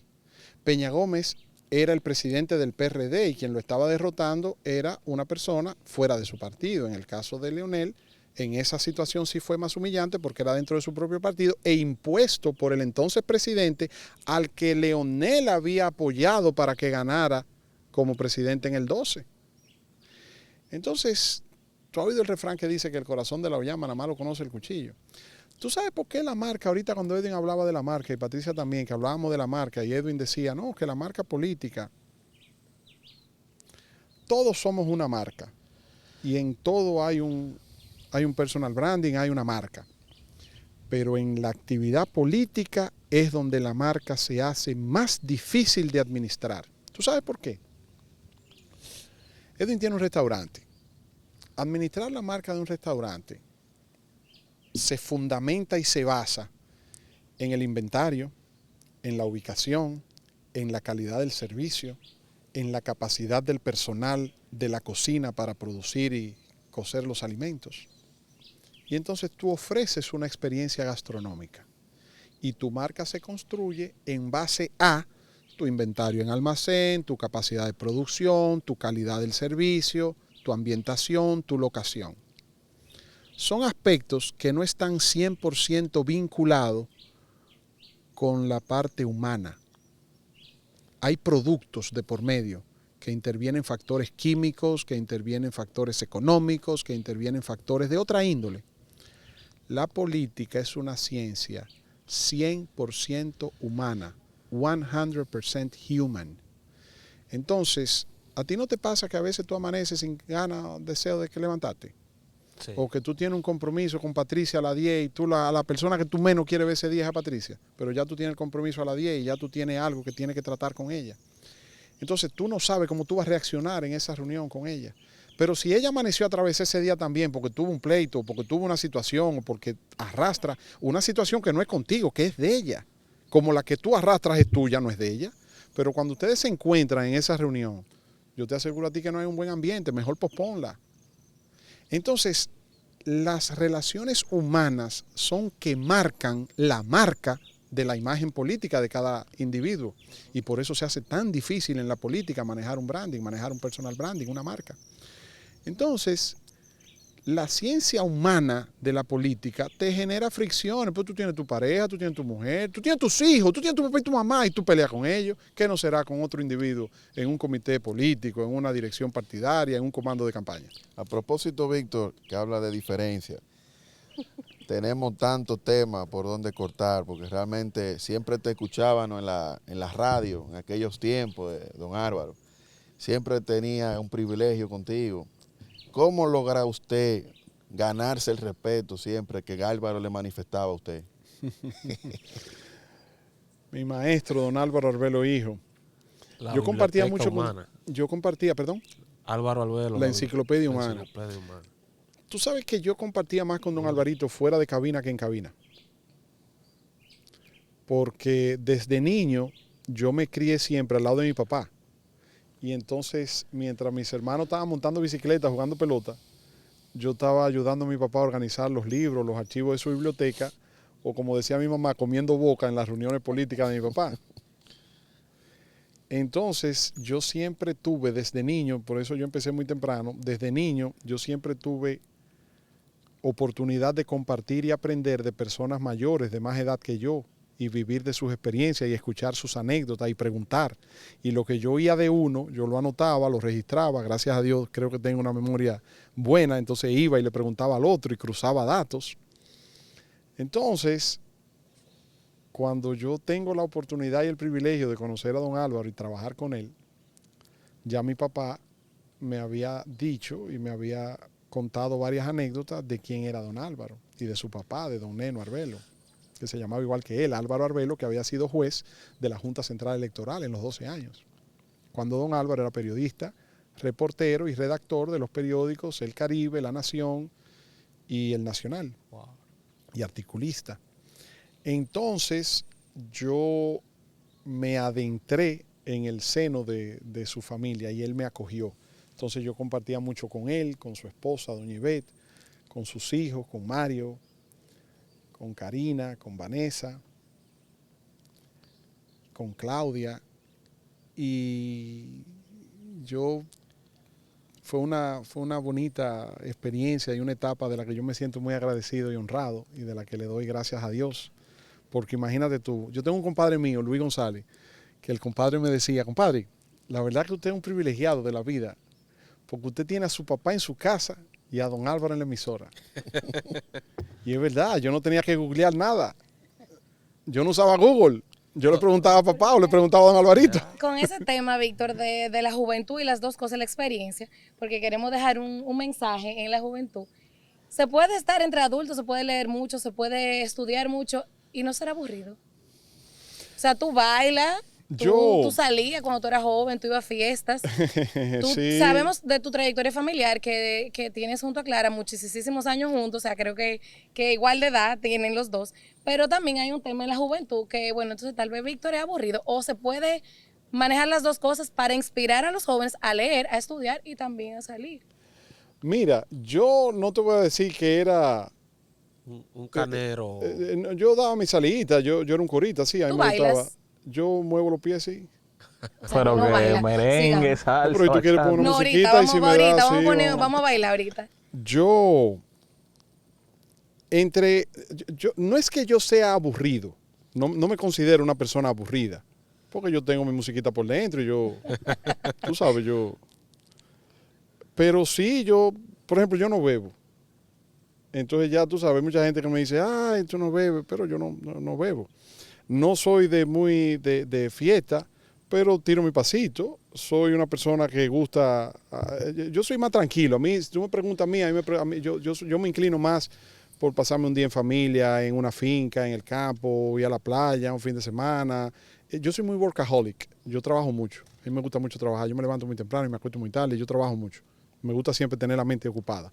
Peña Gómez era el presidente del PRD y quien lo estaba derrotando era una persona fuera de su partido. En el caso de Leonel, en esa situación sí fue más humillante porque era dentro de su propio partido e impuesto por el entonces presidente al que Leonel había apoyado para que ganara como presidente en el 12. Entonces, tú has oído el refrán que dice que el corazón de la llama nada más lo conoce el cuchillo. ¿Tú sabes por qué la marca? Ahorita cuando Edwin hablaba de la marca y Patricia también, que hablábamos de la marca y Edwin decía, no, que la marca política, todos somos una marca y en todo hay un personal branding, hay una marca. Pero en la actividad política es donde la marca se hace más difícil de administrar. ¿Tú sabes por qué? Edwin tiene un restaurante. Administrar la marca de un restaurante se fundamenta y se basa en el inventario, en la ubicación, en la calidad del servicio, en la capacidad del personal de la cocina para producir y cocer los alimentos. Y entonces tú ofreces una experiencia gastronómica y tu marca se construye en base a tu inventario en almacén, tu capacidad de producción, tu calidad del servicio, tu ambientación, tu locación. Son aspectos que no están 100% vinculados con la parte humana. Hay productos de por medio que intervienen factores químicos, que intervienen factores económicos, que intervienen factores de otra índole. La política es una ciencia 100% humana, 100% human. Entonces, ¿a ti no te pasa que a veces tú amaneces sin ganas, deseo de que levantarte? Sí. O que tú tienes un compromiso con Patricia a las 10 y tú a la persona que tú menos quieres ver ese día es a Patricia, pero ya tú tienes el compromiso a las 10 y ya tú tienes algo que tienes que tratar con ella. Entonces tú no sabes cómo tú vas a reaccionar en esa reunión con ella. Pero si ella amaneció a través ese día también porque tuvo un pleito, porque tuvo una situación, o porque arrastra una situación que no es contigo, que es de ella, como la que tú arrastras es tuya, no es de ella. Pero cuando ustedes se encuentran en esa reunión, yo te aseguro a ti que no hay un buen ambiente, mejor posponla. Entonces, las relaciones humanas son que marcan la marca de la imagen política de cada individuo. Y por eso se hace tan difícil en la política manejar un branding, manejar un personal branding, una marca. Entonces, la ciencia humana de la política te genera fricciones. Pues tú tienes tu pareja, tú tienes tu mujer, tú tienes tus hijos, tú tienes tu papá y tu mamá y tú peleas con ellos. ¿Qué no será con otro individuo en un comité político, en una dirección partidaria, en un comando de campaña? A propósito, Víctor, que habla de diferencia, tenemos tantos temas por donde cortar, porque realmente siempre te escuchábamos en la radio, en aquellos tiempos de don Álvaro. Siempre tenía un privilegio contigo. ¿Cómo logra usted ganarse el respeto siempre que Álvaro le manifestaba a usted? Mi maestro, don Álvaro Arbelo Hijo. Yo compartía mucho con... Yo compartía, perdón. Álvaro Arbelo. La enciclopedia humana. Enciclopedia humana. Tú sabes que yo compartía más con don Alvarito fuera de cabina que en cabina. Porque desde niño yo me crié siempre al lado de mi papá. Y entonces, mientras mis hermanos estaban montando bicicleta, jugando pelota, yo estaba ayudando a mi papá a organizar los libros, los archivos de su biblioteca, o como decía mi mamá, comiendo boca en las reuniones políticas de mi papá. Entonces, yo siempre tuve desde niño, por eso yo empecé muy temprano, desde niño yo siempre tuve oportunidad de compartir y aprender de personas mayores, de más edad que yo, y vivir de sus experiencias y escuchar sus anécdotas y preguntar. Y lo que yo oía de uno, yo lo anotaba, lo registraba, gracias a Dios creo que tengo una memoria buena, entonces iba y le preguntaba al otro y cruzaba datos. Entonces, cuando yo tengo la oportunidad y el privilegio de conocer a don Álvaro y trabajar con él, ya mi papá me había dicho y me había contado varias anécdotas de quién era don Álvaro y de su papá, de don Neno Arbelo, que se llamaba igual que él, Álvaro Arbelo, que había sido juez de la Junta Central Electoral en los 12 años, cuando don Álvaro era periodista, reportero y redactor de los periódicos El Caribe, La Nación y El Nacional, y articulista. Entonces yo me adentré en el seno de su familia y él me acogió. Entonces yo compartía mucho con él, con su esposa, doña Ivette, con sus hijos, con Mario, con Karina, con Vanessa, con Claudia, y fue una bonita experiencia y una etapa de la que yo me siento muy agradecido y honrado y de la que le doy gracias a Dios, porque imagínate tú, yo tengo un compadre mío, Luis González, que el compadre me decía, compadre, la verdad que usted es un privilegiado de la vida, porque usted tiene a su papá en su casa y a don Álvaro en la emisora. Y es verdad, yo no tenía que googlear nada. Yo no usaba Google. Yo le preguntaba a papá o le preguntaba a don Alvarito. Con ese tema, Víctor, de la juventud y las dos cosas, la experiencia, porque queremos dejar un mensaje en la juventud. Se puede estar entre adultos, se puede leer mucho, se puede estudiar mucho y no ser aburrido. O sea, tú bailas, tú salías cuando tú eras joven, tú ibas a fiestas. Sí. Sabemos de tu trayectoria familiar que tienes junto a Clara muchísimos años juntos, o sea, creo que igual de edad tienen los dos, pero también hay un tema en la juventud que, bueno, entonces tal vez Víctor es aburrido, o se puede manejar las dos cosas para inspirar a los jóvenes a leer, a estudiar y también a salir. Mira, yo no te voy a decir que era... Un canero. Yo daba mi salidita, yo era un corita, sí, a mí ¿Tú me gustaba. bailas? Yo muevo los pies, sí. O sea, Pero no que baila. merengue, Sigamos. salsa, No, pero tú quieres bachata. poner una No, musiquita ahorita, y si me ahorita, da, vamos, sí, vamos a bailar ahorita. Yo no es que yo sea aburrido, no me considero una persona aburrida, porque yo tengo mi musiquita por dentro y tú sabes, pero sí, por ejemplo, yo no bebo. Entonces ya tú sabes, mucha gente que me dice, ay, tú no bebes, pero yo no bebo. No soy de fiesta, pero tiro mi pasito. Soy una persona que gusta, yo soy más tranquilo. A mí, si tú me preguntas yo me inclino más por pasarme un día en familia, en una finca, en el campo, ir a la playa, un fin de semana. Yo soy muy workaholic, yo trabajo mucho. A mí me gusta mucho trabajar, yo me levanto muy temprano y me acuesto muy tarde, yo trabajo mucho. Me gusta siempre tener la mente ocupada.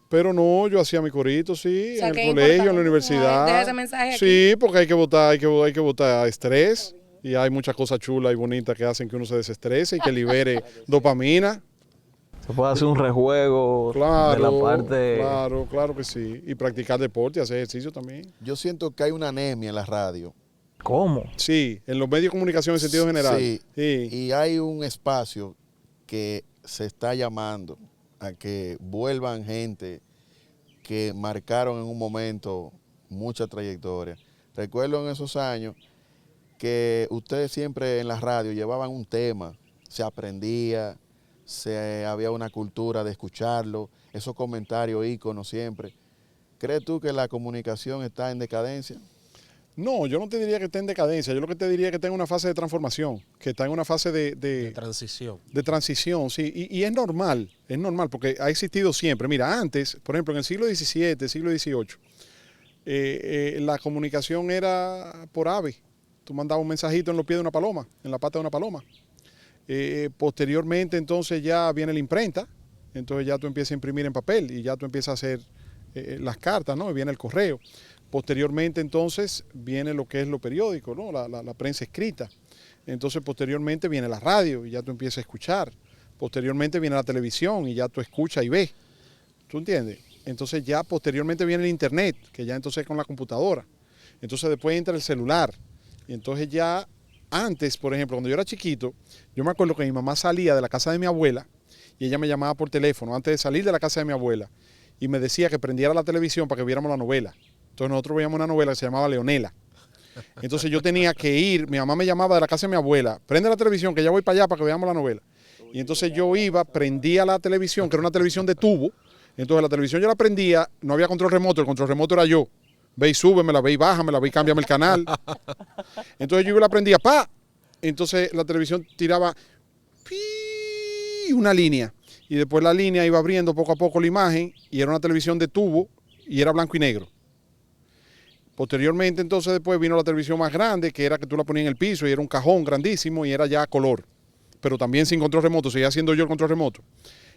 Pero no, yo hacía mi corito, sí, O sea, en que el es colegio, en importante. la universidad. Deja ese mensaje aquí. Sí, porque hay que botar, hay que botar estrés. Y hay muchas cosas chulas y bonitas que hacen que uno se desestrese y que libere dopamina. Se puede hacer un rejuego de la Claro, parte... claro que sí. Y practicar deporte, hacer ejercicio también. Yo siento que hay una anemia en la radio. ¿Cómo? Sí, en los medios de comunicación en sentido general. Sí, Sí. y hay un espacio que se está llamando a que vuelvan gente que marcaron en un momento mucha trayectoria. Recuerdo en esos años que ustedes siempre en la radio llevaban un tema, se aprendía, había una cultura de escucharlo, esos comentarios íconos siempre. ¿Crees tú que la comunicación está en decadencia? No, yo no te diría que esté en decadencia, yo lo que te diría es que está en una fase de transformación, que está en una fase De transición. de transición, sí, y es normal, porque ha existido siempre. Mira, antes, por ejemplo, en el siglo XVII, siglo XVIII, la comunicación era por ave. Tú mandabas un mensajito en los pies de una paloma, en la pata de una paloma. Posteriormente, entonces, ya viene la imprenta, entonces ya tú empiezas a imprimir en papel y ya tú empiezas a hacer las cartas, ¿no? Y viene el correo. Posteriormente, entonces, viene lo que es lo periódico, ¿no? La prensa escrita. Entonces, posteriormente viene la radio y ya tú empiezas a escuchar. Posteriormente viene la televisión y ya tú escuchas y ves. ¿Tú entiendes? Entonces, ya posteriormente viene el internet, que ya entonces es con la computadora. Entonces, después entra el celular. Y entonces ya antes, por ejemplo, cuando yo era chiquito, yo me acuerdo que mi mamá salía de la casa de mi abuela y ella me llamaba por teléfono antes de salir de la casa de mi abuela y me decía que prendiera la televisión para que viéramos la novela. Entonces nosotros veíamos una novela que se llamaba Leonela. Entonces yo tenía que ir, mi mamá me llamaba de la casa de mi abuela, prende la televisión que ya voy para allá para que veamos la novela. Y entonces yo iba, prendía la televisión, que era una televisión de tubo. Entonces la televisión yo la prendía, no había control remoto, el control remoto era yo. Ve y súbemela, ve y bájamela, ve y cámbiame el canal. Entonces yo la prendía, ¡pa! Entonces la televisión tiraba una línea. Y después la línea iba abriendo poco a poco la imagen y era una televisión de tubo y era blanco y negro. Posteriormente, entonces, después vino la televisión más grande, que era que tú la ponías en el piso y era un cajón grandísimo y era ya a color. Pero también sin control remoto, seguía haciendo yo el control remoto.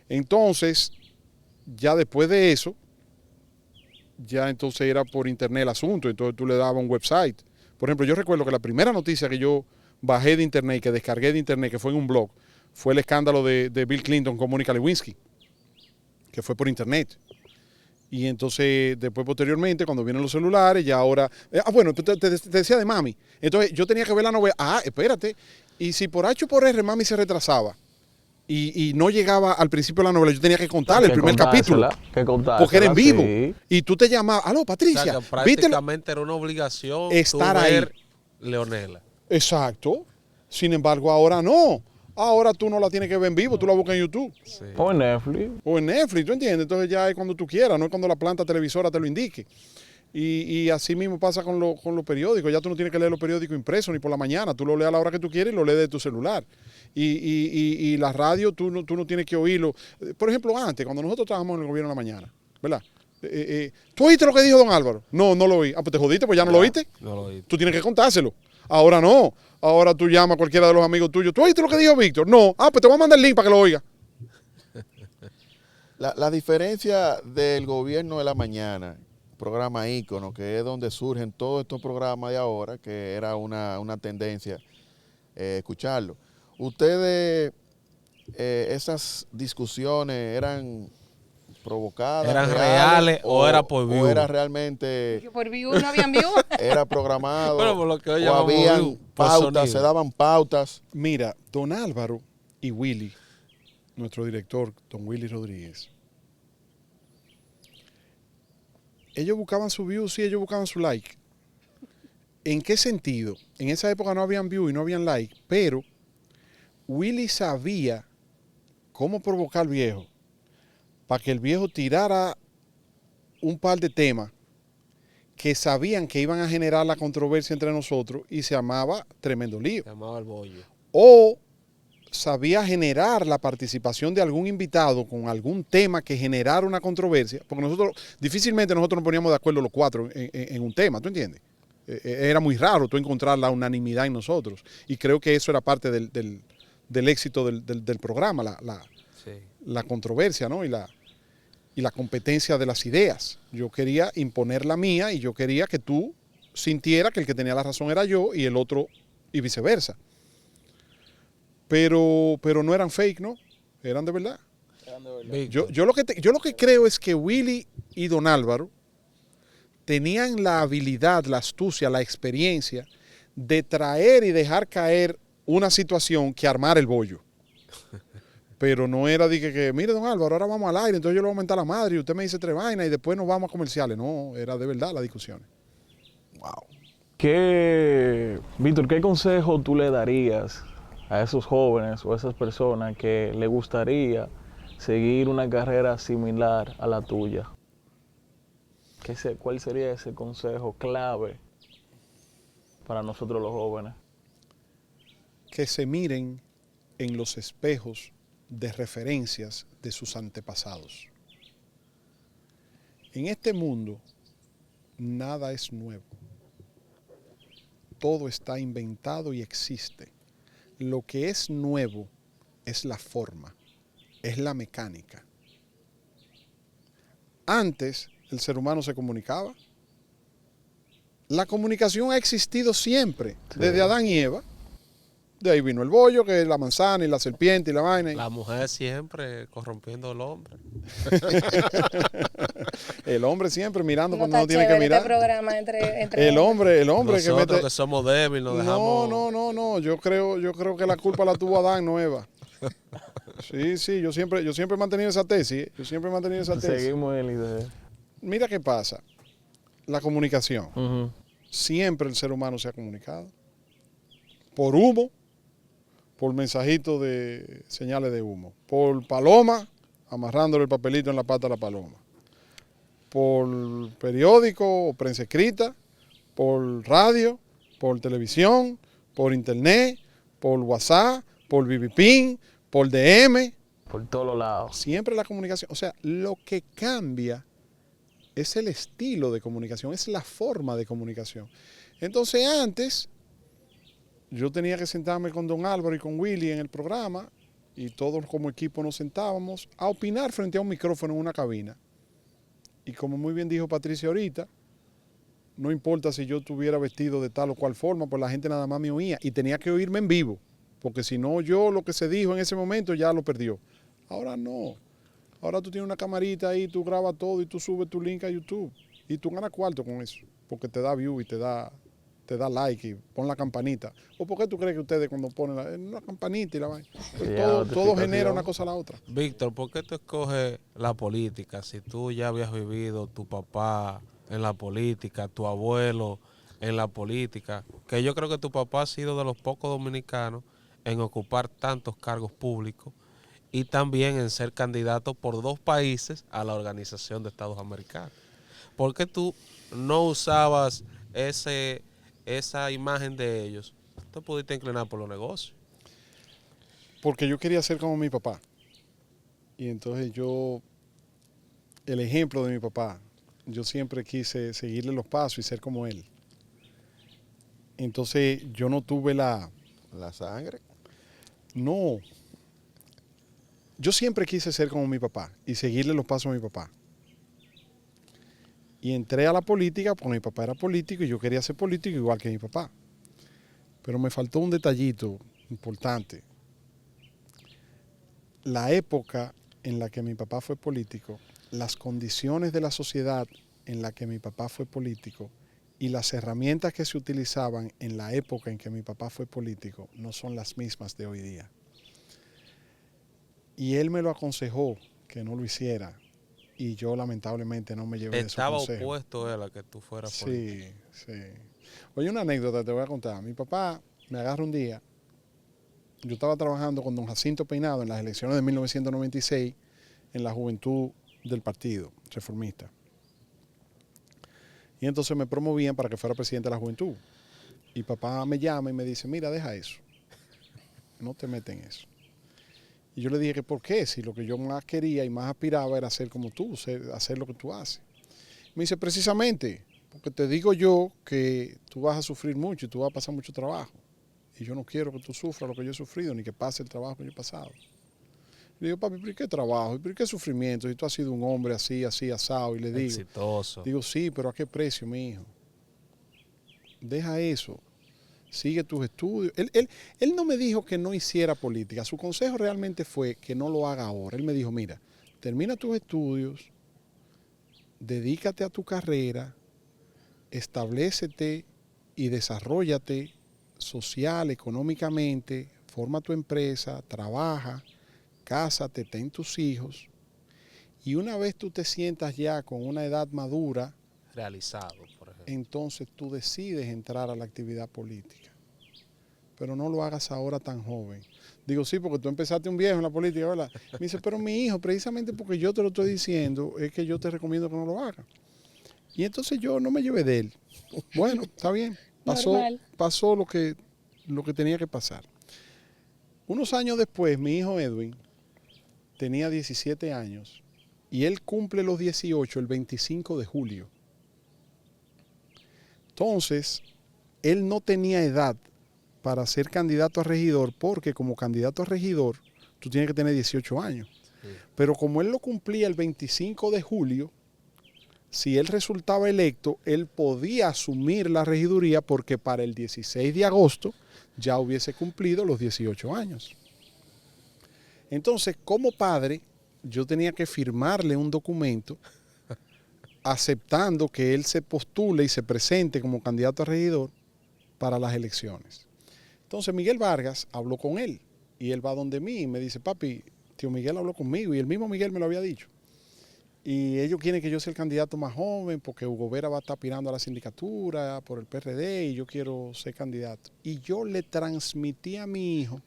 Entonces, ya después de eso, ya entonces era por internet el asunto, entonces tú le dabas un website. Por ejemplo, yo recuerdo que la primera noticia que yo bajé de internet, que descargué de internet, que fue en un blog, fue el escándalo de Bill Clinton con Mónica Lewinsky, que fue por internet. Y entonces, después posteriormente, cuando vienen los celulares, ya ahora... bueno, te decía de mami. Entonces, yo tenía que ver la novela. Espérate. Y si por H o por R mami se retrasaba y no llegaba al principio de la novela, yo tenía que contarle el primer capítulo. Porque era en vivo. Sí. Y tú te llamabas, aló, Patricia. O sea, que prácticamente era una obligación estar ahí. Leonela. Exacto. Sin embargo, ahora no. Ahora tú no la tienes que ver en vivo, tú la buscas en YouTube. Sí. O en Netflix. O en Netflix, ¿tú entiendes? Entonces ya es cuando tú quieras, no es cuando la planta televisora te lo indique. Y así mismo pasa con los periódicos. Ya tú no tienes que leer los periódicos impresos ni por la mañana. Tú lo lees a la hora que tú quieres y lo lees de tu celular. Y la radio tú no tienes que oírlo. Por ejemplo, antes, cuando nosotros trabajamos en el gobierno en la mañana, ¿verdad? ¿Tú oíste lo que dijo don Álvaro? No lo oí. Pues te jodiste, pues ya no lo oíste. No lo oíste. Tú tienes que contárselo. Ahora no. Ahora tú llamas a cualquiera de los amigos tuyos. ¿Tú oíste lo que dijo Víctor? No. Pues te voy a mandar el link para que lo oiga. La diferencia del gobierno de la mañana, programa ícono, que es donde surgen todos estos programas de ahora, que era una tendencia escucharlo. ¿Ustedes, esas discusiones eran provocadas? ¿Eran reales o era por view? ¿O era realmente... ¿Por view no habían view? Era programado. Bueno, por lo que hoy o habían view, pautas, se daban pautas. Mira, don Álvaro y Willy, nuestro director, don Willy Rodríguez, ellos buscaban su view, sí, ellos buscaban su like. ¿En qué sentido? En esa época no habían view y no habían like, pero Willy sabía cómo provocar al viejo para que el viejo tirara un par de temas que sabían que iban a generar la controversia entre nosotros y se llamaba Tremendo Lío. Se llamaba El Bollo. O sabía generar la participación de algún invitado con algún tema que generara una controversia, porque difícilmente nosotros nos poníamos de acuerdo los cuatro en un tema, ¿tú entiendes? Era muy raro tú encontrar la unanimidad en nosotros y creo que eso era parte del éxito del programa, sí. la controversia, ¿no? Y la competencia de las ideas. Yo quería imponer la mía y yo quería que tú sintieras que el que tenía la razón era yo y el otro y viceversa. Pero no eran fake, ¿no? Eran de verdad. Víctor, Yo lo que creo es que Willy y Don Álvaro tenían la habilidad, la astucia, la experiencia de traer y dejar caer una situación que armar el bollo. Pero no era de que, mire, Don Álvaro, ahora vamos al aire, entonces yo le voy a aumentar la madre y usted me dice 3 vainas y después nos vamos a comerciales. No, era de verdad las discusiones. Wow. Víctor, ¿qué consejo tú le darías a esos jóvenes o a esas personas que le gustaría seguir una carrera similar a la tuya? ¿Cuál sería ese consejo clave para nosotros los jóvenes? Que se miren en los espejos de referencias de sus antepasados. En este mundo, nada es nuevo. Todo está inventado y existe. Lo que es nuevo es la forma, es la mecánica. Antes, el ser humano se comunicaba. La comunicación ha existido siempre, desde Adán y Eva. De ahí vino el bollo, que es la manzana y la serpiente y la vaina. la mujer siempre corrompiendo al hombre. El hombre siempre mirando No cuando está no tiene que chévere mirar. este programa entre El hombre que Nosotros mete... que somos débiles nos dejamos... No. Yo creo que la culpa la tuvo Adán, no Eva. Sí, yo siempre he mantenido esa tesis. Yo siempre he mantenido esa tesis. Seguimos en la idea. Mira qué pasa. La comunicación. Ujú. Siempre el ser humano se ha comunicado. Por humo, por mensajitos de señales de humo. Por paloma, amarrándole el papelito en la pata a la paloma. Por periódico o prensa escrita, por radio, por televisión, por internet, por WhatsApp, por BBPin, por DM. Por todos lados. Siempre la comunicación. O sea, lo que cambia es el estilo de comunicación, es la forma de comunicación. Entonces antes, yo tenía que sentarme con Don Álvaro y con Willy en el programa y todos como equipo nos sentábamos a opinar frente a un micrófono en una cabina. Y como muy bien dijo Patricia ahorita, no importa si yo estuviera vestido de tal o cual forma, pues la gente nada más me oía y tenía que oírme en vivo, porque si no yo lo que se dijo en ese momento ya lo perdió. Ahora no. Ahora tú tienes una camarita ahí, tú grabas todo y tú subes tu link a YouTube y tú ganas cuarto con eso, porque te da view y te da like y pon la campanita. ¿O por qué tú crees que ustedes cuando ponen la campanita y la vaina? Pues todo genera una cosa a la otra. Víctor, ¿por qué tú escoges la política si tú ya habías vivido tu papá en la política, tu abuelo en la política? Que yo creo que tu papá ha sido de los pocos dominicanos en ocupar tantos cargos públicos y también en ser candidato por 2 países a la Organización de Estados Americanos. ¿Por qué tú no usabas esa imagen de ellos? Tú pudiste inclinar por los negocios. Porque yo quería ser como mi papá. Y entonces el ejemplo de mi papá, yo siempre quise seguirle los pasos y ser como él. Entonces yo no tuve La sangre. No. Yo siempre quise ser como mi papá y seguirle los pasos a mi papá. Y entré a la política porque mi papá era político y yo quería ser político igual que mi papá. Pero me faltó un detallito importante. La época en la que mi papá fue político, las condiciones de la sociedad en la que mi papá fue político y las herramientas que se utilizaban en la época en que mi papá fue político no son las mismas de hoy día. Y él me lo aconsejó que no lo hiciera y yo lamentablemente no me llevé de su Estaba consejo. opuesto él a que tú fueras político. Sí. Oye, una anécdota te voy a contar. Mi papá me agarra un día. Yo estaba trabajando con don Jacinto Peinado en las elecciones de 1996 en la juventud del Partido Reformista. Y entonces me promovían para que fuera presidente de la juventud. Y papá me llama y me dice, mira, deja eso. No te metas en eso. Y yo le dije que por qué, si lo que yo más quería y más aspiraba era ser como tú, hacer lo que tú haces. Me dice, precisamente, porque te digo yo que tú vas a sufrir mucho y tú vas a pasar mucho trabajo. Y yo no quiero que tú sufras lo que yo he sufrido, ni que pase el trabajo que yo he pasado. Le digo, papi, ¿pero qué trabajo? ¿Y por qué sufrimiento? Si tú has sido un hombre así, así, asado. Y le digo, Exitoso. digo, sí, pero ¿a qué precio, mi hijo? Deja eso. Sigue tus estudios. Él no me dijo que no hiciera política. Su consejo realmente fue que no lo haga ahora. Él me dijo, mira, termina tus estudios, dedícate a tu carrera, establécete y desarróllate social, económicamente, forma tu empresa, trabaja, cásate, ten tus hijos. Y una vez tú te sientas ya con una edad madura, Realizado, por ejemplo. entonces tú decides entrar a la actividad política. Pero no lo hagas ahora tan joven. Digo, sí, porque tú empezaste un viejo en la política, ¿verdad? Me dice, pero mi hijo, precisamente porque yo te lo estoy diciendo, es que yo te recomiendo que no lo hagas. Y entonces yo no me llevé de él. Bueno, está bien. Pasó lo que tenía que pasar. Unos años después, mi hijo Edwin tenía 17 años y él cumple los 18 el 25 de julio. Entonces, él no tenía edad para ser candidato a regidor porque como candidato a regidor tú tienes que tener 18 años. Sí. Pero como él lo cumplía el 25 de julio, si él resultaba electo, él podía asumir la regiduría porque para el 16 de agosto ya hubiese cumplido los 18 años. Entonces, como padre, yo tenía que firmarle un documento aceptando que él se postule y se presente como candidato a regidor para las elecciones. Entonces Miguel Vargas habló con él y él va donde mí y me dice, papi, tío Miguel habló conmigo y el mismo Miguel me lo había dicho. Y ellos quieren que yo sea el candidato más joven porque Hugo Vera va a estar aspirando a la sindicatura por el PRD y yo quiero ser candidato. Y yo le transmití a mi hijo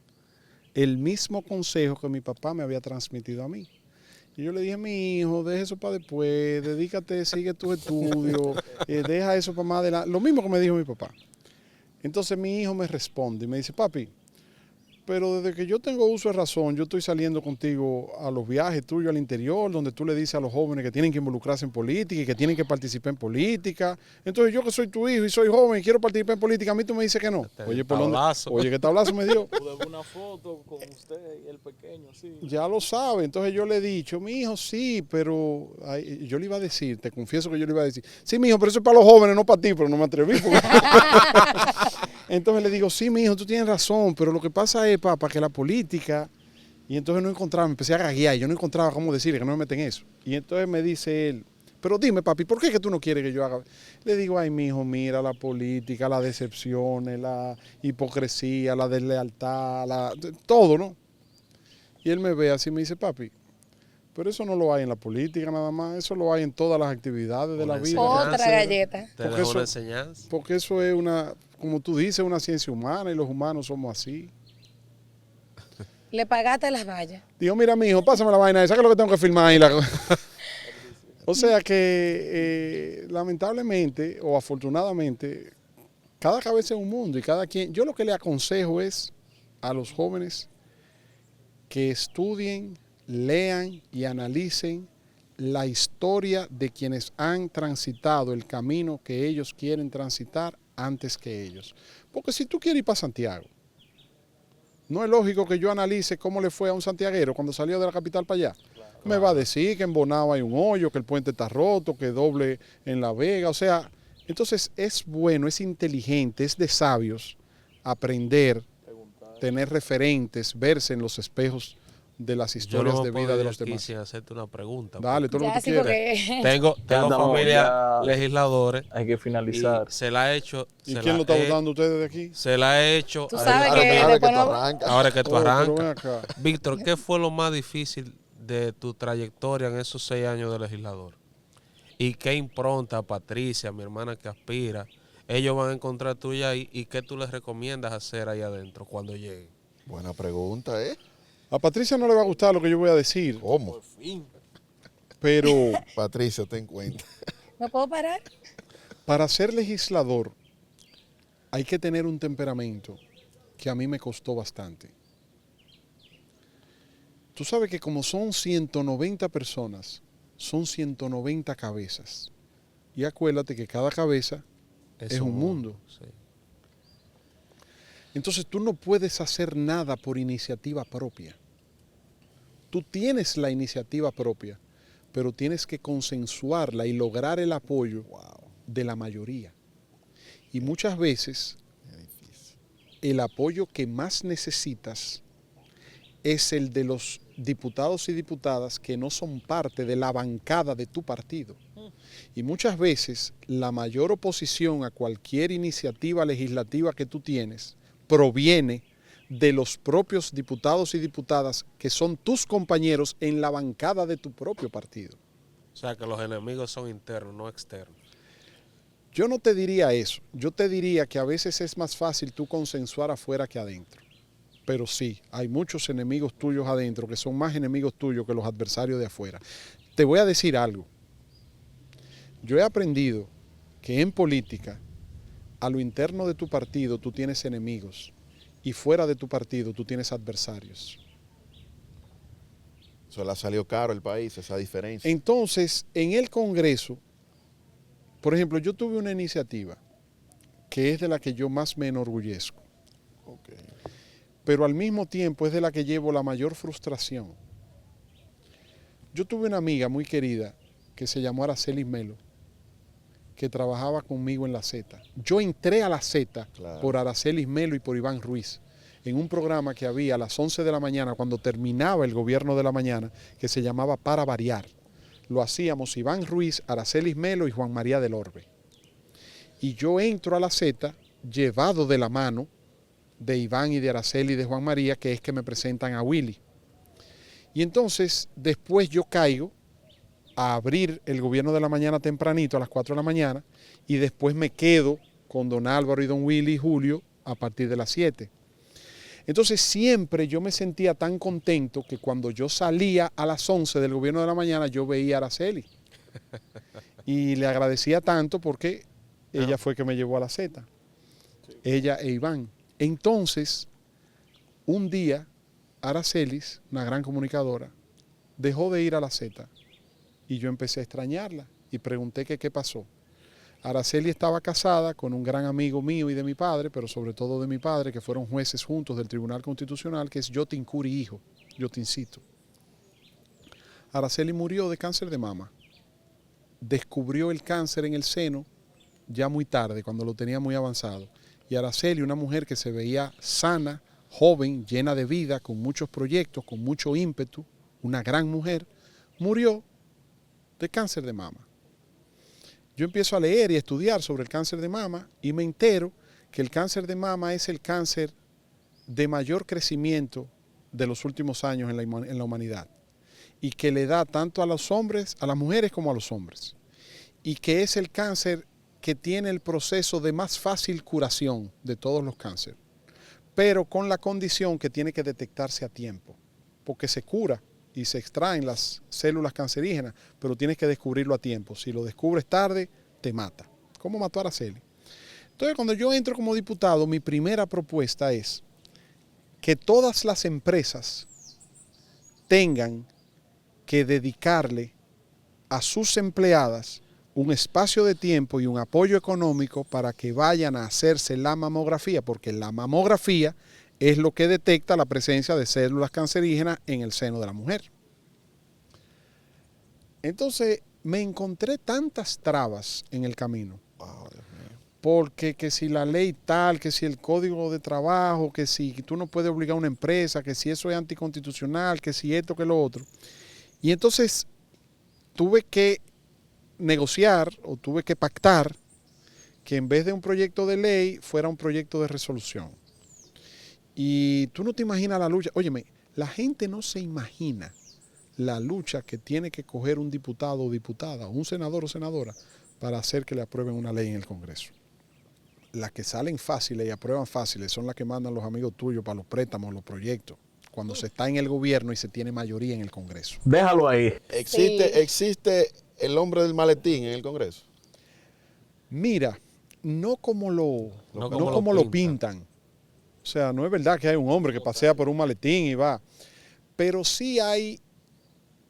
el mismo consejo que mi papá me había transmitido a mí. Y yo le dije a mi hijo, deja eso para después, dedícate, sigue tus estudios, deja eso para más adelante. Lo mismo que me dijo mi papá. Entonces mi hijo me responde y me dice, papi, pero desde que yo tengo uso de razón, yo estoy saliendo contigo a los viajes tuyos al interior, donde tú le dices a los jóvenes que tienen que involucrarse en política y que tienen que participar en política. Entonces yo que soy tu hijo y soy joven y quiero participar en política, a mí tú me dices que no. Oye, ¿por dónde? Oye, ¿qué tablazo me dio? Pude una foto con usted y el pequeño, sí. Ya lo sabe. Entonces yo le he dicho, mi hijo, sí, pero yo le iba a decir, te confieso que yo le iba a decir, sí, mi hijo, pero eso es para los jóvenes, no para ti, pero no me atreví. Porque... Entonces le digo, sí, mi hijo, tú tienes razón, pero lo que pasa es, papá, que la política, y entonces no encontraba, me empecé a gaguear, y yo no encontraba cómo decirle que no me meten eso. Y entonces me dice él, pero dime, papi, ¿por qué es que tú no quieres que yo haga? Le digo, ay, mi hijo, mira la política, las decepciones, la hipocresía, la deslealtad, todo, ¿no? Y él me ve así y me dice, papi, pero eso no lo hay en la política nada más, eso lo hay en todas las actividades de la vida. Otra galleta. Te dejo una enseñanza. Porque eso es una, como tú dices, una ciencia humana y los humanos somos así. Le pagaste las vallas. Dijo, mira, mijo, pásame la vaina esa, que es lo que tengo que filmar ahí. O sea que lamentablemente o afortunadamente, cada cabeza es un mundo y cada quien. Yo lo que le aconsejo es a los jóvenes que estudien, lean y analicen la historia de quienes han transitado el camino que ellos quieren transitar antes que ellos. Porque si tú quieres ir para Santiago, no es lógico que yo analice cómo le fue a un santiaguero cuando salió de la capital para allá. Claro. Me va a decir que en Bonao hay un hoyo, que el puente está roto, que doble en La Vega. O sea, entonces es bueno, es inteligente, es de sabios aprender, tener referentes, verse en los espejos de las historias de vida de los demás. Quisiera hacerte una pregunta. Dale, todo lo que tú quieras. Tengo familia legisladores. Hay que finalizar. Y se la he hecho. ¿Y quién lo está votando ustedes de aquí? Se la he hecho. Tú sabes que ahora que tú arrancas. Víctor, ¿qué fue lo más difícil de tu trayectoria en esos 6 años de legislador? ¿Y qué impronta, Patricia, mi hermana que aspira, ellos van a encontrar tuya ahí? ¿Y qué tú les recomiendas hacer ahí adentro cuando lleguen? Buena pregunta, ¿eh? A Patricia no le va a gustar lo que yo voy a decir. ¿Cómo? Por fin. Pero... Patricia, ten cuenta. ¿Me puedo parar? Para ser legislador hay que tener un temperamento que a mí me costó bastante. Tú sabes que como son 190 personas, son 190 cabezas. Y acuérdate que cada cabeza es un mundo. Sí. Entonces tú no puedes hacer nada por iniciativa propia. tú tienes la iniciativa propia, pero tienes que consensuarla y lograr el apoyo de la mayoría. Y muchas veces el apoyo que más necesitas es el de los diputados y diputadas que no son parte de la bancada de tu partido. Y muchas veces la mayor oposición a cualquier iniciativa legislativa que tú tienes proviene de los propios diputados y diputadas que son tus compañeros en la bancada de tu propio partido. O sea, que los enemigos son internos, no externos. Yo no te diría eso. Yo te diría que a veces es más fácil tú consensuar afuera que adentro. Pero sí, hay muchos enemigos tuyos adentro que son más enemigos tuyos que los adversarios de afuera. Te voy a decir algo. Yo he aprendido que en política, a lo interno de tu partido tú tienes enemigos y fuera de tu partido tú tienes adversarios. Eso le ha salido caro al país, esa diferencia. Entonces, en el Congreso, por ejemplo, yo tuve una iniciativa que es de la que yo más me enorgullezco. Okay. Pero al mismo tiempo es de la que llevo la mayor frustración. Yo tuve una amiga muy querida que se llamó Araceli Melo, que trabajaba conmigo en la Z. Yo entré a la Z por Araceli Melo y por Iván Ruiz, en un programa que había a las 11 de la mañana, cuando terminaba el gobierno de la mañana, que se llamaba Para Variar. Lo hacíamos Iván Ruiz, Araceli Melo y Juan María del Orbe. Y yo entro a la Z llevado de la mano de Iván y de Araceli y de Juan María, que es que me presentan a Willy. Y entonces después yo caigo a abrir el gobierno de la mañana tempranito a las 4 de la mañana y después me quedo con don Álvaro y don Willy y Julio a partir de las 7. Entonces siempre yo me sentía tan contento que cuando yo salía a las 11 del gobierno de la mañana yo veía a Araceli. Y le agradecía tanto porque ella fue que me llevó a la Z. Ella e Iván. Entonces, un día, Aracelis, una gran comunicadora, dejó de ir a la Z y yo empecé a extrañarla y pregunté que qué pasó. Araceli estaba casada con un gran amigo mío y de mi padre, pero sobre todo de mi padre, que fueron jueces juntos del Tribunal Constitucional, que es Yotin Curi hijo, Yotincito. Araceli murió de cáncer de mama. Descubrió el cáncer en el seno ya muy tarde, cuando lo tenía muy avanzado. Y Araceli, una mujer que se veía sana, joven, llena de vida, con muchos proyectos, con mucho ímpetu, una gran mujer, murió de cáncer de mama. Yo empiezo a leer y a estudiar sobre el cáncer de mama y me entero que el cáncer de mama es el cáncer de mayor crecimiento de los últimos años en la humanidad y que le da tanto a los hombres, a las mujeres como a los hombres, y que es el cáncer que tiene el proceso de más fácil curación de todos los cánceres, pero con la condición que tiene que detectarse a tiempo, porque se cura y se extraen las células cancerígenas, pero tienes que descubrirlo a tiempo. Si lo descubres tarde, te mata. ¿Cómo mató a Araceli? Entonces, cuando yo entro como diputado, mi primera propuesta es que todas las empresas tengan que dedicarle a sus empleadas un espacio de tiempo y un apoyo económico para que vayan a hacerse la mamografía, porque la mamografía es lo que detecta la presencia de células cancerígenas en el seno de la mujer. Entonces me encontré tantas trabas en el camino, porque que si la ley tal, que si el código de trabajo, que si tú no puedes obligar a una empresa, que si eso es anticonstitucional, que si esto, que lo otro. Y entonces tuve que negociar o tuve que pactar que en vez de un proyecto de ley fuera un proyecto de resolución. Y tú no te imaginas la lucha. Óyeme, la gente no se imagina la lucha que tiene que coger un diputado o diputada, o un senador o senadora, para hacer que le aprueben una ley en el Congreso. Las que salen fáciles y aprueban fáciles son las que mandan los amigos tuyos para los préstamos, los proyectos, cuando se está en el gobierno y se tiene mayoría en el Congreso. Déjalo ahí. ¿Existe el hombre del maletín en el Congreso? Mira, no como lo pintan. O sea, no es verdad que hay un hombre que pasea por un maletín y va. Pero sí hay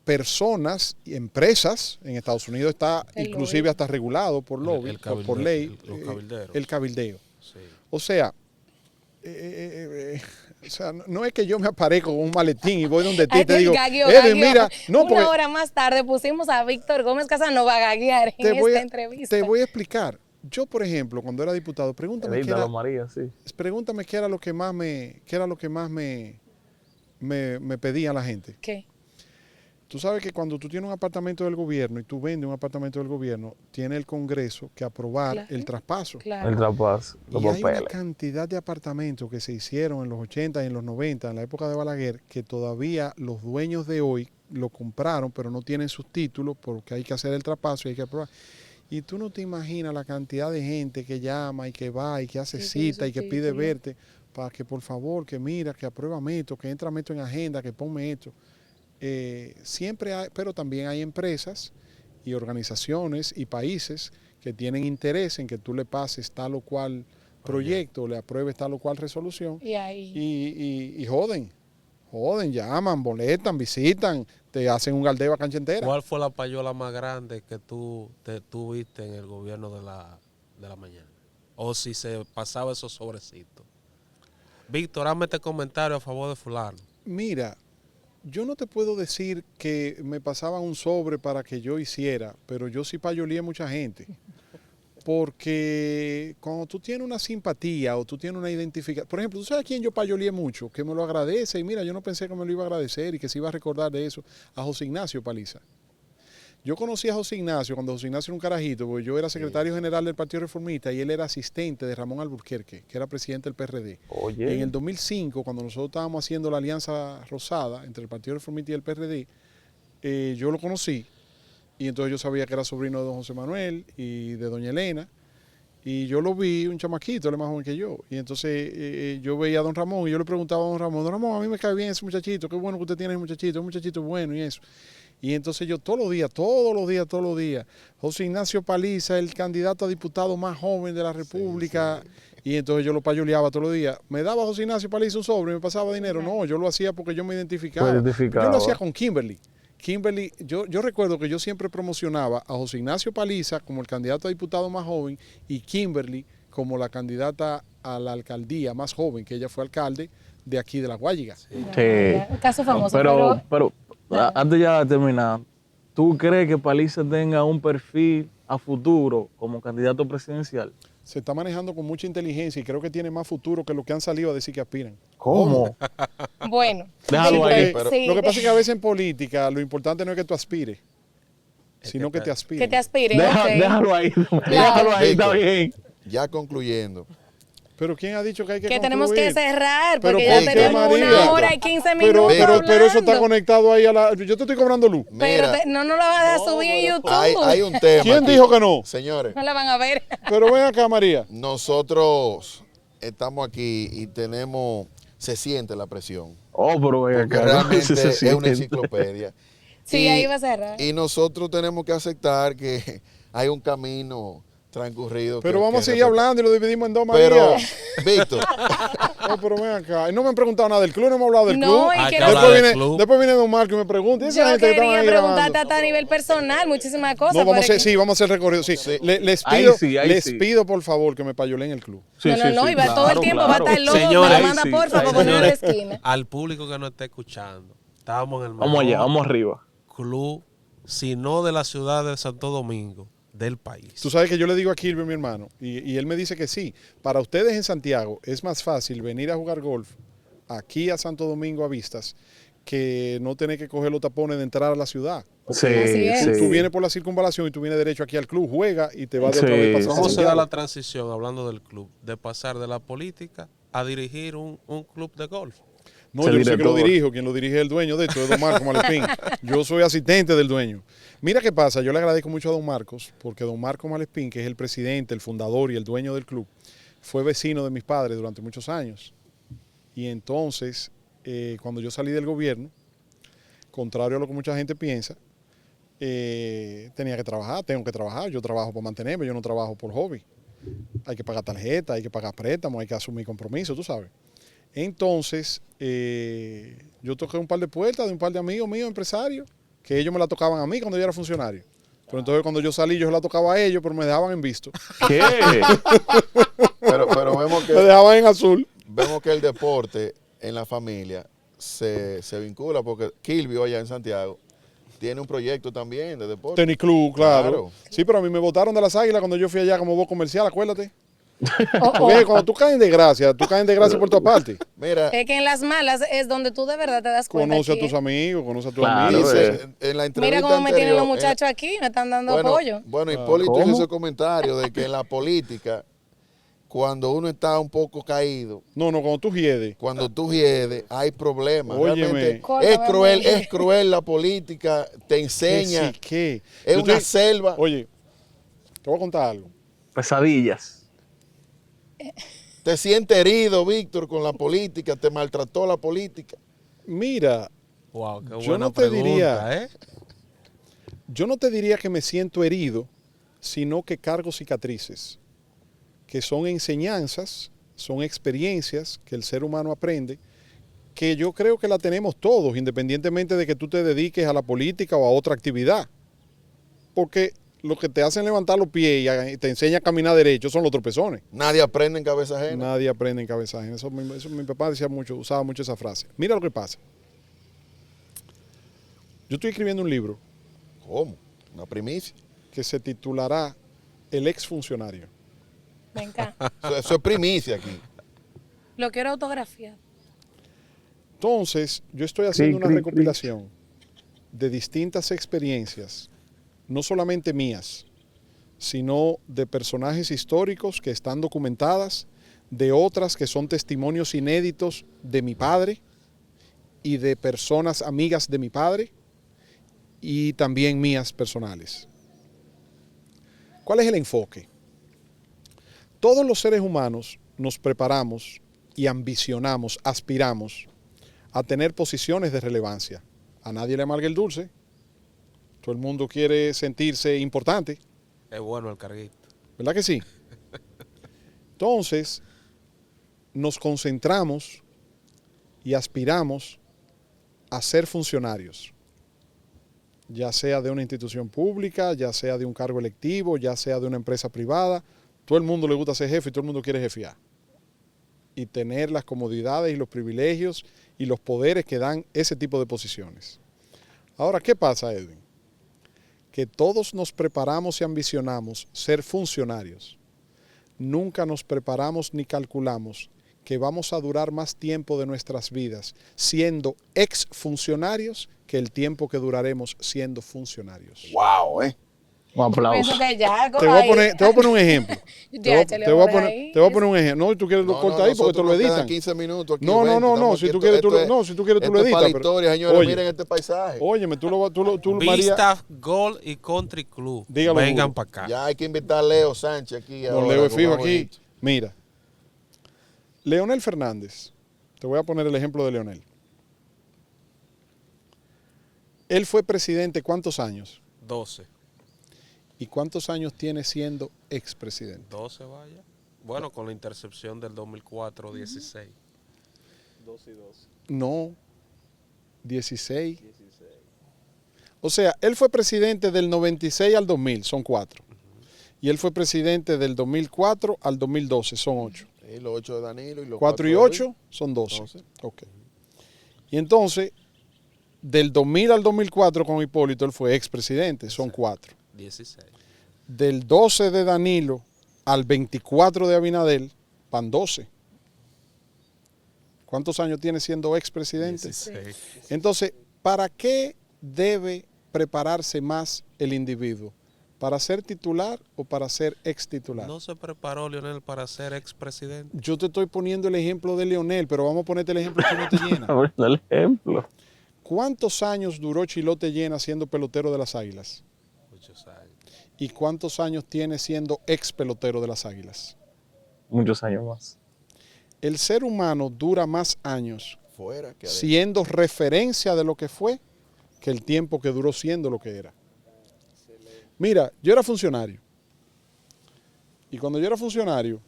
personas y empresas, en Estados Unidos está inclusive hasta regulado por lobby, por ley, el cabildeo. Sí. O sea, O sea, no es que yo me aparezco con un maletín y voy donde ti y te Ay, digo, gagueó, Edwin, gagueó. mira, no, porque Una hora más tarde pusimos a Víctor Gómez Casanova a gaguear en esta entrevista. te voy a explicar. Yo, por ejemplo, cuando era diputado, Edita María, sí. pregúntame qué era lo que más me pedía la gente. ¿Qué? Tú sabes que cuando tú tienes un apartamento del gobierno y tú vendes un apartamento del gobierno, tiene el Congreso que aprobar Claro. el traspaso. Claro. El traspaso, los Y hay una papeles. cantidad de apartamentos que se hicieron en los 80 y en los 90, en la época de Balaguer, que todavía los dueños de hoy lo compraron, pero no tienen sus títulos porque hay que hacer el traspaso y hay que aprobar. Y tú no te imaginas la cantidad de gente que llama y que va y que hace cita y que pide verte para que por favor, que mira, que apruébame esto, que entrame esto en agenda, que ponme esto. Siempre hay, pero también hay empresas y organizaciones y países que tienen interés en que tú le pases tal o cual proyecto, le apruebes tal o cual resolución Y ahí. y joden, llaman, boletan, visitan, te hacen un galdeo a cancha entera. ¿Cuál fue la payola más grande que tú viste en el gobierno de la mañana? O si se pasaba esos sobrecitos. Víctor, hazme este comentario a favor de fulano. Mira, yo no te puedo decir que me pasaban un sobre para que yo hiciera, pero yo sí payoleé a mucha gente. Porque cuando tú tienes una simpatía o tú tienes una identificación, por ejemplo, ¿tú sabes a quién yo payoleé mucho? Que me lo agradece y mira, yo no pensé que me lo iba a agradecer y que se iba a recordar de eso, a José Ignacio Paliza. Yo conocí a José Ignacio cuando José Ignacio era un carajito, porque yo era secretario general del Partido Reformista y él era asistente de Ramón Alburquerque, que era presidente del PRD. Oye. En el 2005, cuando nosotros estábamos haciendo la alianza rosada entre el Partido Reformista y el PRD, yo lo conocí y entonces yo sabía que era sobrino de don José Manuel y de doña Elena. Y yo lo vi, un chamaquito, él es más joven que yo. Y entonces yo veía a don Ramón y yo le preguntaba a don Ramón, a mí me cae bien ese muchachito, qué bueno que usted tiene ese muchachito, un muchachito bueno y eso. Y entonces yo todos los días, José Ignacio Paliza, el candidato a diputado más joven de la República, y entonces yo lo payoleaba todos los días. Me daba José Ignacio Paliza un sobre y me pasaba dinero. No, yo lo hacía porque yo me identificaba. Yo lo hacía con Kimberly. Kimberly, yo recuerdo que yo siempre promocionaba a José Ignacio Paliza como el candidato a diputado más joven y Kimberly como la candidata a la alcaldía más joven, que ella fue alcalde de aquí de La Guayiga. Sí. Caso famoso. Pero antes ya de terminar, ¿tú crees que Paliza tenga un perfil a futuro como candidato presidencial? Se está manejando con mucha inteligencia y creo que tiene más futuro que lo que han salido a decir que aspiran. ¿Cómo? Bueno. Déjalo ahí. Sí, Lo que pasa es que a veces en política lo importante no es que tú aspires, sino que te aspires. que te aspiren. Déjalo ahí. Déjalo ahí, está bien. Ya concluyendo, Pero ¿quién ha dicho que hay que Que tenemos que concluir? cerrar Pero porque ¿por ya qué, tenemos María? 1 hora y 15 minutos Pero eso está hablando. conectado ahí a la... Yo te estoy cobrando luz. Pero mira, no la vas a dejar subir en YouTube. hay un tema. ¿Quién aquí. dijo que no? Señores, No la van a ver. Pero ven acá, María. nosotros estamos aquí y se siente la presión. Oh, pero venga Porque acá. realmente Se es una siente. enciclopedia. Sí, ahí va a cerrar. Y nosotros tenemos que aceptar que hay un camino transcurrido. Pero que- vamos que a seguir respetar. hablando y lo dividimos en dos, María. Pero, Víctor, No, pero ven acá. Y no me han preguntado nada del club, no hemos hablado del No, club. y Hay que quiero- hablar Después del viene, club. después viene Don Marco y me pregunta. ¿y esa Yo gente que estaban quería ahí preguntarte grabando? hasta a nivel personal, muchísimas cosas. No, vamos a pero hacer, sí, vamos a hacer recorrido. Sí. Sí. Les Ahí pido, sí, ahí les sí. pido por favor que me payoleen el club. Sí, no, sí, no, sí, y va todo el claro, tiempo, claro. va a estar el logo, Señores, me lo ahí manda sí, porfa ahí para sí. ponerlo en la Señores, esquina. al público que nos está escuchando, estamos en el Vamos allá, mejor vamos arriba. club, si no de la ciudad de Santo Domingo, del país. Tú sabes que yo le digo a Kilby, mi hermano, y él me dice que sí. Para ustedes en Santiago es más fácil venir a jugar golf aquí a Santo Domingo a Vistas que no tener que coger los tapones de entrar a la ciudad. Sí, Así es. sí. Tú vienes por la circunvalación y tú vienes derecho aquí al club, juega y te vas de otra Sí, vez para ¿Cómo se da Santiago. la transición, hablando del club, de pasar de la política a dirigir un club de golf? No, Ese yo no sé que lo director. dirijo, quien lo dirige es el dueño de esto, es don Marcos Malespín. Yo soy asistente del dueño. Mira qué pasa, yo le agradezco mucho a don Marcos, porque don Marcos Malespín, que es el presidente, el fundador y el dueño del club, fue vecino de mis padres durante muchos años. Y entonces, cuando yo salí del gobierno, contrario a lo que mucha gente piensa, tenía que trabajar, tengo que trabajar. Yo trabajo por mantenerme, yo no trabajo por hobby. Hay que pagar tarjeta, hay que pagar préstamos, hay que asumir compromisos, tú sabes. Entonces, yo toqué un par de puertas de un par de amigos míos, empresarios, que ellos me la tocaban a mí cuando yo era funcionario. Pero entonces cuando yo salí, yo se la tocaba a ellos, pero me dejaban en visto. ¿Qué? pero vemos Me que dejaban en azul. el deporte en la familia se vincula, porque Kilvio allá en Santiago tiene un proyecto también de deporte. Tenis Club, claro. Claro. Sí, pero a mí me botaron de las Águilas cuando yo fui allá como voz comercial, acuérdate. Oh, Porque oh. cuando tú caes en desgracia, tú caes en desgracia por tu parte. Mira, Es que en las malas es donde tú de verdad te das cuenta. Conoce a que- tus amigos, conoce a tus Claro, amigos. dice, en la entrevista Mira cómo me tienen los anterior, muchachos aquí, me están dando bueno, apoyo. Bueno, Hipólito hizo ¿Cómo? ese comentario de que en la política, cuando uno está un poco caído, No, cuando tú hiedes. cuando tú hiedes, hay problemas. Óyeme. Realmente Córtame, es cruel la política, te enseña, ¿Qué? es Yo una estoy- selva. Oye, te voy a contar algo. Pesadillas. Te sientes herido, Víctor, con la política, te maltrató la política. Mira, Wow, qué Yo buena no te pregunta, diría- ¿eh? yo no te diría que me siento herido, sino que cargo cicatrices, que son enseñanzas, son experiencias que el ser humano aprende, que yo creo que la tenemos todos, independientemente de que tú te dediques a la política o a otra actividad. Porque lo que te hacen levantar los pies y te enseña a caminar derecho son los tropezones. Nadie aprende en cabeza ajena. Nadie aprende en cabeza ajena. Eso mi papá decía mucho, usaba mucho esa frase. Mira lo que pasa. Yo estoy escribiendo un libro ¿Cómo? Una primicia. que se titulará El exfuncionario. Me encanta. Eso es primicia aquí. Lo quiero autografiar. Entonces, yo estoy haciendo Cri, una cri, recopilación de distintas experiencias, no solamente mías, sino de personajes históricos que están documentadas, de otras que son testimonios inéditos de mi padre y de personas amigas de mi padre y también mías personales. ¿Cuál es el enfoque? Todos los seres humanos nos preparamos y ambicionamos, aspiramos a tener posiciones de relevancia. A nadie le amarga el dulce. Todo el mundo quiere sentirse importante, Es bueno el carguito. ¿verdad que sí? Entonces, nos concentramos y aspiramos a ser funcionarios, ya sea de una institución pública, ya sea de un cargo electivo, ya sea de una empresa privada. Todo el mundo le gusta ser jefe y todo el mundo quiere jefear y tener las comodidades y los privilegios y los poderes que dan ese tipo de posiciones. Ahora, ¿qué pasa, Edwin? Que todos nos preparamos y ambicionamos ser funcionarios. Nunca nos preparamos ni calculamos que vamos a durar más tiempo de nuestras vidas siendo exfuncionarios que el tiempo que duraremos siendo funcionarios. ¡Wow! Un aplauso. Pienso que ya, Te voy a poner un ejemplo. Ya, échale por ahí. Te voy a poner un ejemplo. No, tú quieres lo corta ahí porque tú lo editas. 15 minutos aquí, No, 20, estamos si aquí, tú quieres tú esto lo, es- si tú quieres tú esto lo es editas. para la pero- historia, señores, Oye, miren este paisaje. Óyeme, tú María, Vista Golf y Country Club. Dígalo, Vengan Hugo. para acá. Ya hay que invitar a Leo Sánchez aquí. Don ahora, Leo es con fijo más aquí. bonito. Mira, Leonel Fernández, te voy a poner el ejemplo de Leonel. Él fue presidente ¿cuántos años? 12. ¿Y cuántos años tiene siendo expresidente? 12 vaya. Bueno, con la intercepción del 2004, 16. No, 16. O sea, él fue presidente del 96 al 2000, son 4. Y él fue presidente del 2004 al 2012, son 8. Sí, los 8 de Danilo y los 4 y de 8 son 12. 12. Ok. Y entonces, del 2000 al 2004 con Hipólito, él fue expresidente, son 4. 16. Del 12 de Danilo al 24 de Abinadel, van 12. ¿Cuántos años tiene siendo expresidente? 16. Entonces, ¿para qué debe prepararse más el individuo? ¿Para ser titular o para ser ex titular? ¿No se preparó Leonel para ser expresidente? Yo te estoy poniendo el ejemplo de Leonel, pero vamos a ponerte el ejemplo que no te llena. Abriendo el ejemplo. ¿Cuántos años duró Chilote Llena siendo pelotero de las Águilas? Muchos años. ¿Y cuántos años tiene siendo ex pelotero de las Águilas? Muchos años más. El ser humano dura más años Fuera que adentro. siendo referencia de lo que fue que el tiempo que duró siendo lo que era. Mira, yo era funcionario. Y cuando yo era funcionario,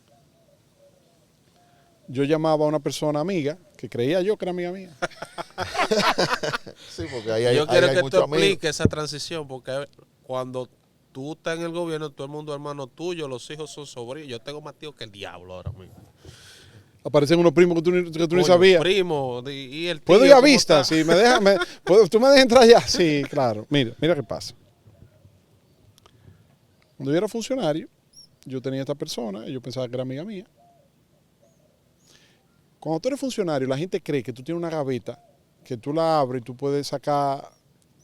yo llamaba a una persona amiga, que creía yo que era amiga mía. Sí, porque ahí hay, Yo ahí quiero hay que tú muchos amigos. expliques esa transición, porque cuando tú estás en el gobierno, todo el mundo es hermano tuyo, los hijos son sobrinos. Yo tengo más tíos que el diablo ahora mismo. Aparecen unos primos que tú ni Coño, sabías. primo, y el tío, ¿Puedo ir a ¿cómo vista? está? Si me deja, ¿tú me dejas entrar ya? Sí, claro. Mira qué pasa. Cuando yo era funcionario, yo tenía esta persona y yo pensaba que era amiga mía. Cuando tú eres funcionario, la gente cree que tú tienes una gaveta, que tú la abres y tú puedes sacar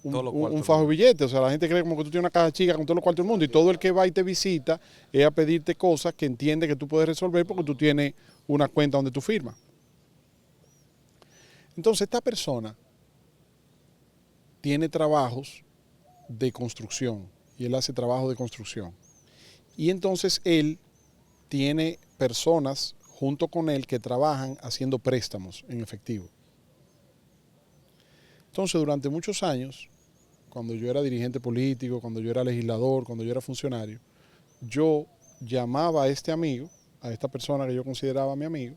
Todos los cuartos un del fajo de mundo. billetes. O sea, la gente cree como que tú tienes una caja chica con todos los cuartos del mundo y todo el que va y te visita es a pedirte cosas que entiende que tú puedes resolver porque tú tienes una cuenta donde tú firmas. Entonces, esta persona tiene trabajos de construcción y él hace trabajo de construcción. Y entonces él tiene personas junto con él que trabajan haciendo préstamos en efectivo. Entonces, durante muchos años, cuando yo era dirigente político, cuando yo era legislador, cuando yo era funcionario, yo llamaba a este amigo, a esta persona que yo consideraba mi amigo,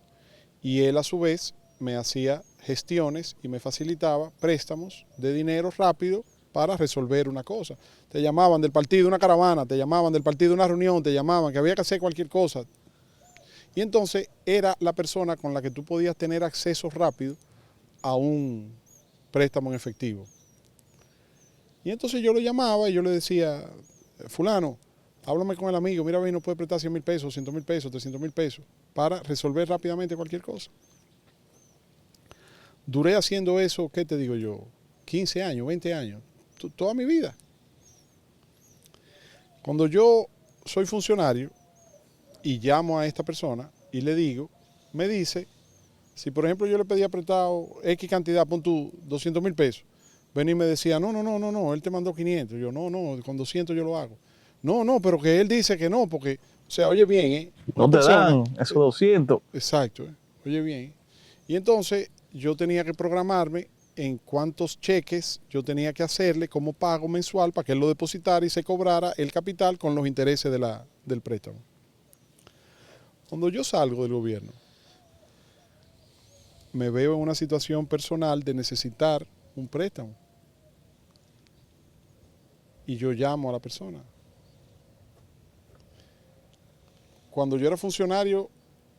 y él a su vez me hacía gestiones y me facilitaba préstamos de dinero rápido para resolver una cosa. Te llamaban del partido una caravana, te llamaban del partido una reunión, te llamaban que había que hacer cualquier cosa. Y entonces era la persona con la que tú podías tener acceso rápido a un préstamo en efectivo. Y entonces yo lo llamaba y yo le decía, fulano, háblame con el amigo, mira a ver si nos puede prestar 100 mil pesos, 200 mil pesos, 300 mil pesos, para resolver rápidamente cualquier cosa. Duré haciendo eso, ¿qué te digo yo? 15 años, 20 años, toda mi vida. Cuando yo soy funcionario y llamo a esta persona y le digo, me dice, si por ejemplo yo le pedía prestado X cantidad, pon tú 200 mil pesos, venía y me decía, no, él te mandó 500. Yo, no, con 200 yo lo hago. No, pero que él dice que no, porque, o sea, oye bien, ¿eh? No te dan esos 200. Exacto, oye bien. Y entonces yo tenía que programarme en cuántos cheques yo tenía que hacerle como pago mensual para que él lo depositara y se cobrara el capital con los intereses del préstamo. Cuando yo salgo del gobierno, me veo en una situación personal de necesitar un préstamo. Y yo llamo a la persona. Cuando yo era funcionario,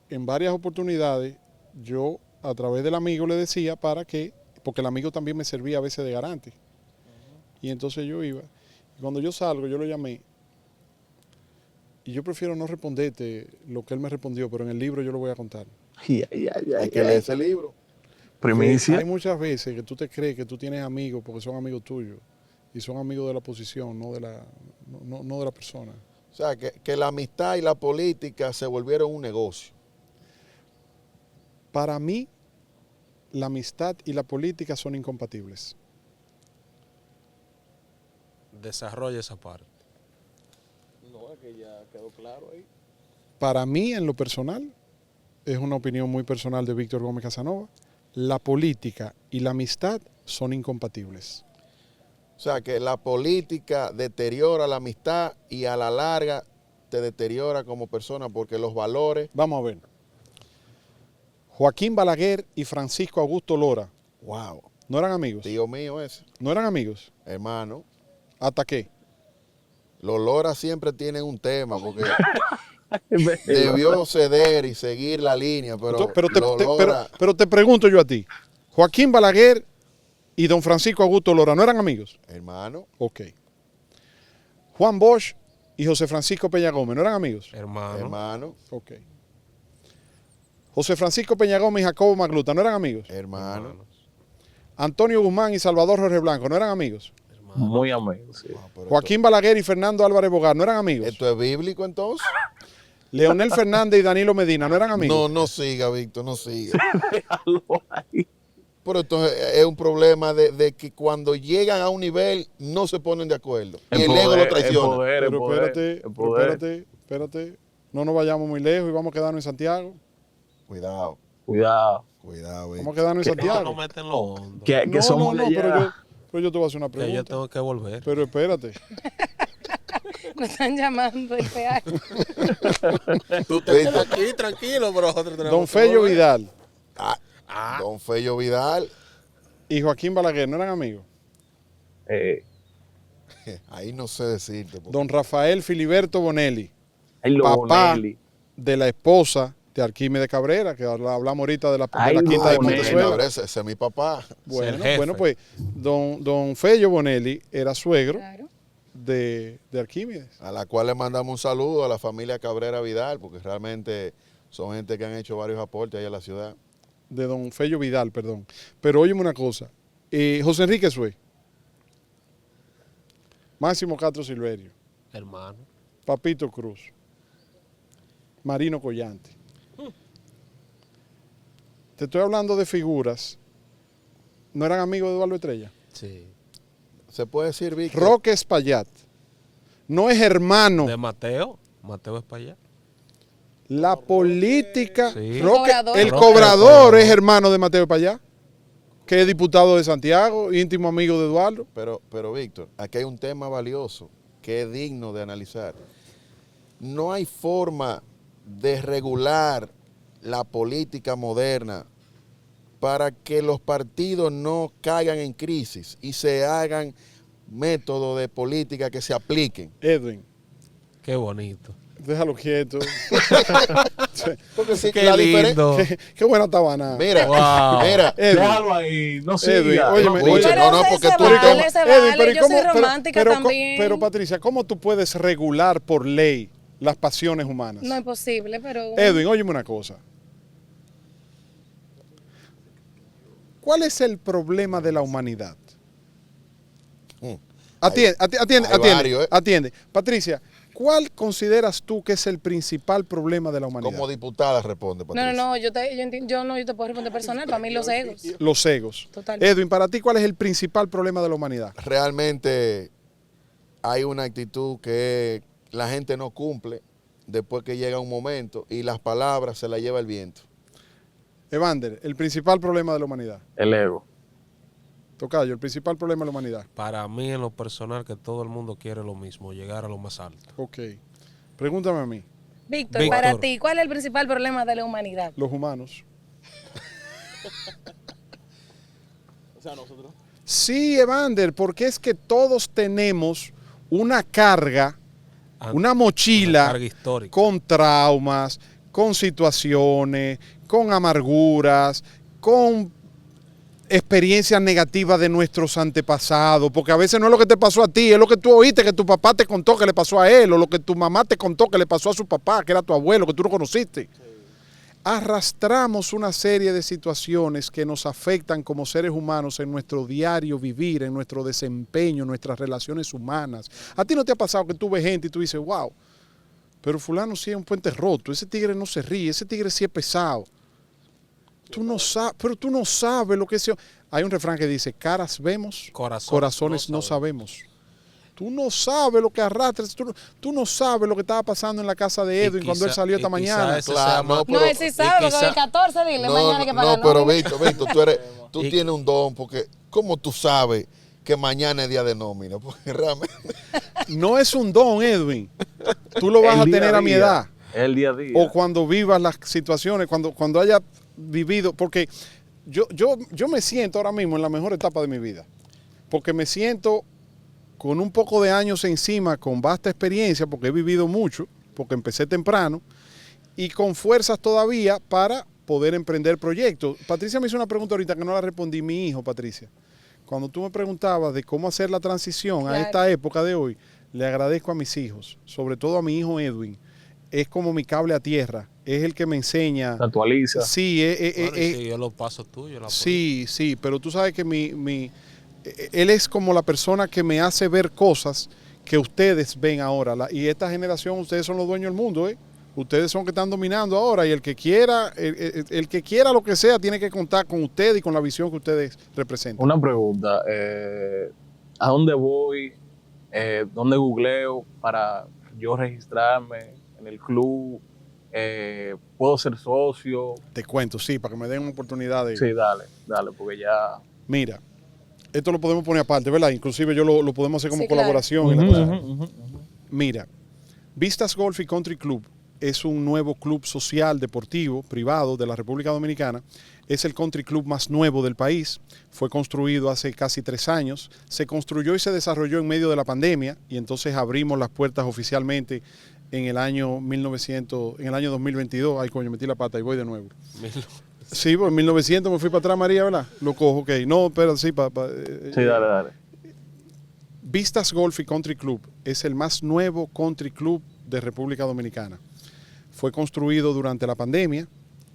en varias oportunidades, yo a través del amigo le decía para que, porque el amigo también me servía a veces de garante. Y entonces yo iba. Y cuando yo salgo, yo lo llamé. Y yo prefiero no responderte lo que él me respondió, pero en el libro yo lo voy a contar. Hay que leer ese libro. Primicia. Hay muchas veces que tú te crees que tú tienes amigos porque son amigos tuyos. Y son amigos de la oposición, no de la persona. O sea, que la amistad y la política se volvieron un negocio. Para mí, la amistad y la política son incompatibles. Desarrolla esa parte. No, es que ya quedó claro ahí. Para mí, en lo personal, es una opinión muy personal de Víctor Gómez Casanova, la política y la amistad son incompatibles. O sea, que la política deteriora la amistad y a la larga te deteriora como persona porque los valores... Vamos a ver. Joaquín Balaguer y Francisco Augusto Lora, Wow, ¿no eran amigos? tío mío ese, ¿No eran amigos? hermano. ¿Hasta qué? Los Lora siempre tienen un tema porque debió ceder y seguir la línea, pero los Lora... Pero te pregunto yo a ti, Joaquín Balaguer y don Francisco Augusto Lora, ¿no eran amigos? Hermano, Ok. Juan Bosch y José Francisco Peña Gómez, ¿no eran amigos? hermano, Ok. José Francisco Peña Gómez y Jacobo Magluta, ¿no eran amigos? hermano. Antonio Guzmán y Salvador Jorge Blanco, ¿no eran amigos? Muy ameno, sí. Ah, pero Joaquín Balaguer y Fernando Álvarez Bogar, ¿no eran amigos? ¿Esto es bíblico entonces? Leonel Fernández y Danilo Medina, ¿no eran amigos? No siga, Víctor, no siga. Déjalo ahí. Pero entonces es un problema de que cuando llegan a un nivel no se ponen de acuerdo. Y el ego lo traiciona. Pero espérate. No nos vayamos muy lejos y vamos a quedarnos en Santiago. Cuidado, Cuidado. Víctor. Vamos a quedarnos en No, Santiago. no meten lo hondo. Que somos de allá. pero yo te voy a hacer una Que yo pregunta. tengo que volver. Pero espérate. Nos están llamando el peaje. Tú te quedas aquí tranquilo, pero nosotros tenemos Don que Fello volver. Vidal Don Fello Vidal, y Joaquín Balaguer, ¿no eran amigos? ahí no sé decirte. Don Rafael Filiberto Bonelli, Ay, lo papá Bonelli. de la esposa de Arquímedes Cabrera, que hablamos ahorita de la Ay, quinta de Bonelli. Pontezuela. Ese es mi papá. Bueno, jefe. bueno, pues don Fello Bonelli era suegro Claro. de Arquímedes. A la cual le mandamos un saludo a la familia Cabrera Vidal, porque realmente son gente que han hecho varios aportes ahí a la ciudad. De don Fello Vidal, perdón. Pero óyeme una cosa, José Enrique Suey, Máximo Castro Silverio, Hermano. Papito Cruz, Marino Collante. Te estoy hablando de figuras. ¿No eran amigos de Eduardo Estrella? Sí. Se puede decir, Víctor, Roque Espaillat. No es hermano. De Mateo. Mateo es para allá. La política. Sí. Cobrador. El Roque cobrador es hermano de Mateo Espaillat, que es diputado de Santiago, íntimo amigo de Eduardo. pero Víctor, aquí hay un tema valioso que es digno de analizar. No hay forma de regular la política moderna para que los partidos no caigan en crisis y se hagan métodos de política que se apliquen. Edwin, Qué bonito. déjalo quieto. Porque si Qué la lindo. Qué buena tabana. Mira, Wow. mira. Edwin, Déjalo ahí, no Edwin, siga. óyeme, No, oye, Pero no, no, se- porque se tú vale, tomas- se vale. ¿y Yo soy romántica también. pero Patricia, ¿cómo tú puedes regular por ley las pasiones humanas? No es posible, pero... Edwin, óyeme una cosa. ¿Cuál es el problema de la humanidad? Atiende, hay varios, ¿eh? atiende. Patricia, ¿cuál consideras tú que es el principal problema de la humanidad? Como diputada responde, No, Patricia. no, yo te puedo responder personal. Para mí los egos. Los egos. Total. Edwin, para ti, ¿cuál es el principal problema de la humanidad? Realmente hay una actitud que la gente no cumple después que llega un momento y las palabras se las lleva el viento. Evander, el principal problema de la humanidad. El ego. Tocayo, el principal problema de la humanidad. Para mí, en lo personal, que todo el mundo quiere lo mismo, llegar a lo más alto. Ok. Pregúntame a mí, Víctor, Víctor. para ti, ¿cuál es el principal problema de la humanidad? los humanos. Sí, Evander, porque es que todos tenemos una carga, una Una mochila carga histórica. con traumas, con situaciones, con amarguras, con experiencias negativas de nuestros antepasados, porque a veces no es lo que te pasó a ti, es lo que tú oíste que tu papá te contó que le pasó a él, o lo que tu mamá te contó que le pasó a su papá, que era tu abuelo, que tú no conociste. Arrastramos una serie de situaciones que nos afectan como seres humanos en nuestro diario vivir, en nuestro desempeño, en nuestras relaciones humanas. ¿A ti no te ha pasado que tú ves gente y tú dices, wow, pero fulano sí es un puente roto, ese tigre no se ríe, ese tigre sí es pesado? Tú no sabes, pero tú no sabes lo que es. Hay un refrán que dice, caras vemos, corazones no sabemos. Tú no sabes lo que arrastras, tú no sabes lo que estaba pasando en la casa de Edwin cuando él salió esta mañana. Claro, no, No, pero- él sí sabe, porque el 14 dile, mañana hay que pagar no, pero nómina. Víctor, tú Y- tienes un don, porque ¿cómo tú sabes que mañana es día de nómina? Porque realmente... No es un don, Edwin. Tú lo vas El a día tener a mi día. edad. El día a día. O cuando vivas las situaciones, cuando haya vivido, porque yo me siento ahora mismo en la mejor etapa de mi vida, porque me siento con un poco de años encima, con vasta experiencia, porque he vivido mucho, porque empecé temprano, y con fuerzas todavía para poder emprender proyectos. Patricia me hizo una pregunta ahorita que no la respondí, mi hijo, Patricia. Cuando tú me preguntabas de cómo hacer la transición a Claro. esta época de hoy, le agradezco a mis hijos, sobre todo a mi hijo Edwin. Es como mi cable a tierra, es el que me enseña. Se actualiza. Sí, Bueno, y si yo lo paso tuyo, la sí, sí, pero tú sabes que él es como la persona que me hace ver cosas que ustedes ven ahora. Y esta generación, ustedes son los dueños del mundo, ¿eh? Ustedes son que están dominando ahora y el que quiera, el que quiera lo que sea, tiene que contar con ustedes y con la visión que ustedes representan. Una pregunta. ¿A dónde voy? ¿Dónde googleo para yo registrarme en el club? ¿Puedo ser socio? Te cuento, sí, para que me den una oportunidad de... Sí, dale, porque ya... Mira, esto lo podemos poner aparte, ¿verdad? Inclusive yo lo podemos hacer como Sí, claro. colaboración. y la cosa. Ujú. Mira, Vistas Golf y Country Club es un nuevo club social, deportivo, privado de la República Dominicana. Es el country club más nuevo del país. Fue construido hace casi 3 años. Se construyó y se desarrolló en medio de la pandemia y entonces abrimos las puertas oficialmente en el año 2022. Ay, coño, metí la pata y voy de nuevo. Sí, pues en 1900 me fui para atrás, María, ¿verdad? Lo cojo, ok. No, pero sí, Sí, dale. Vistas Golf y Country Club es el más nuevo country club de República Dominicana. Fue construido durante la pandemia.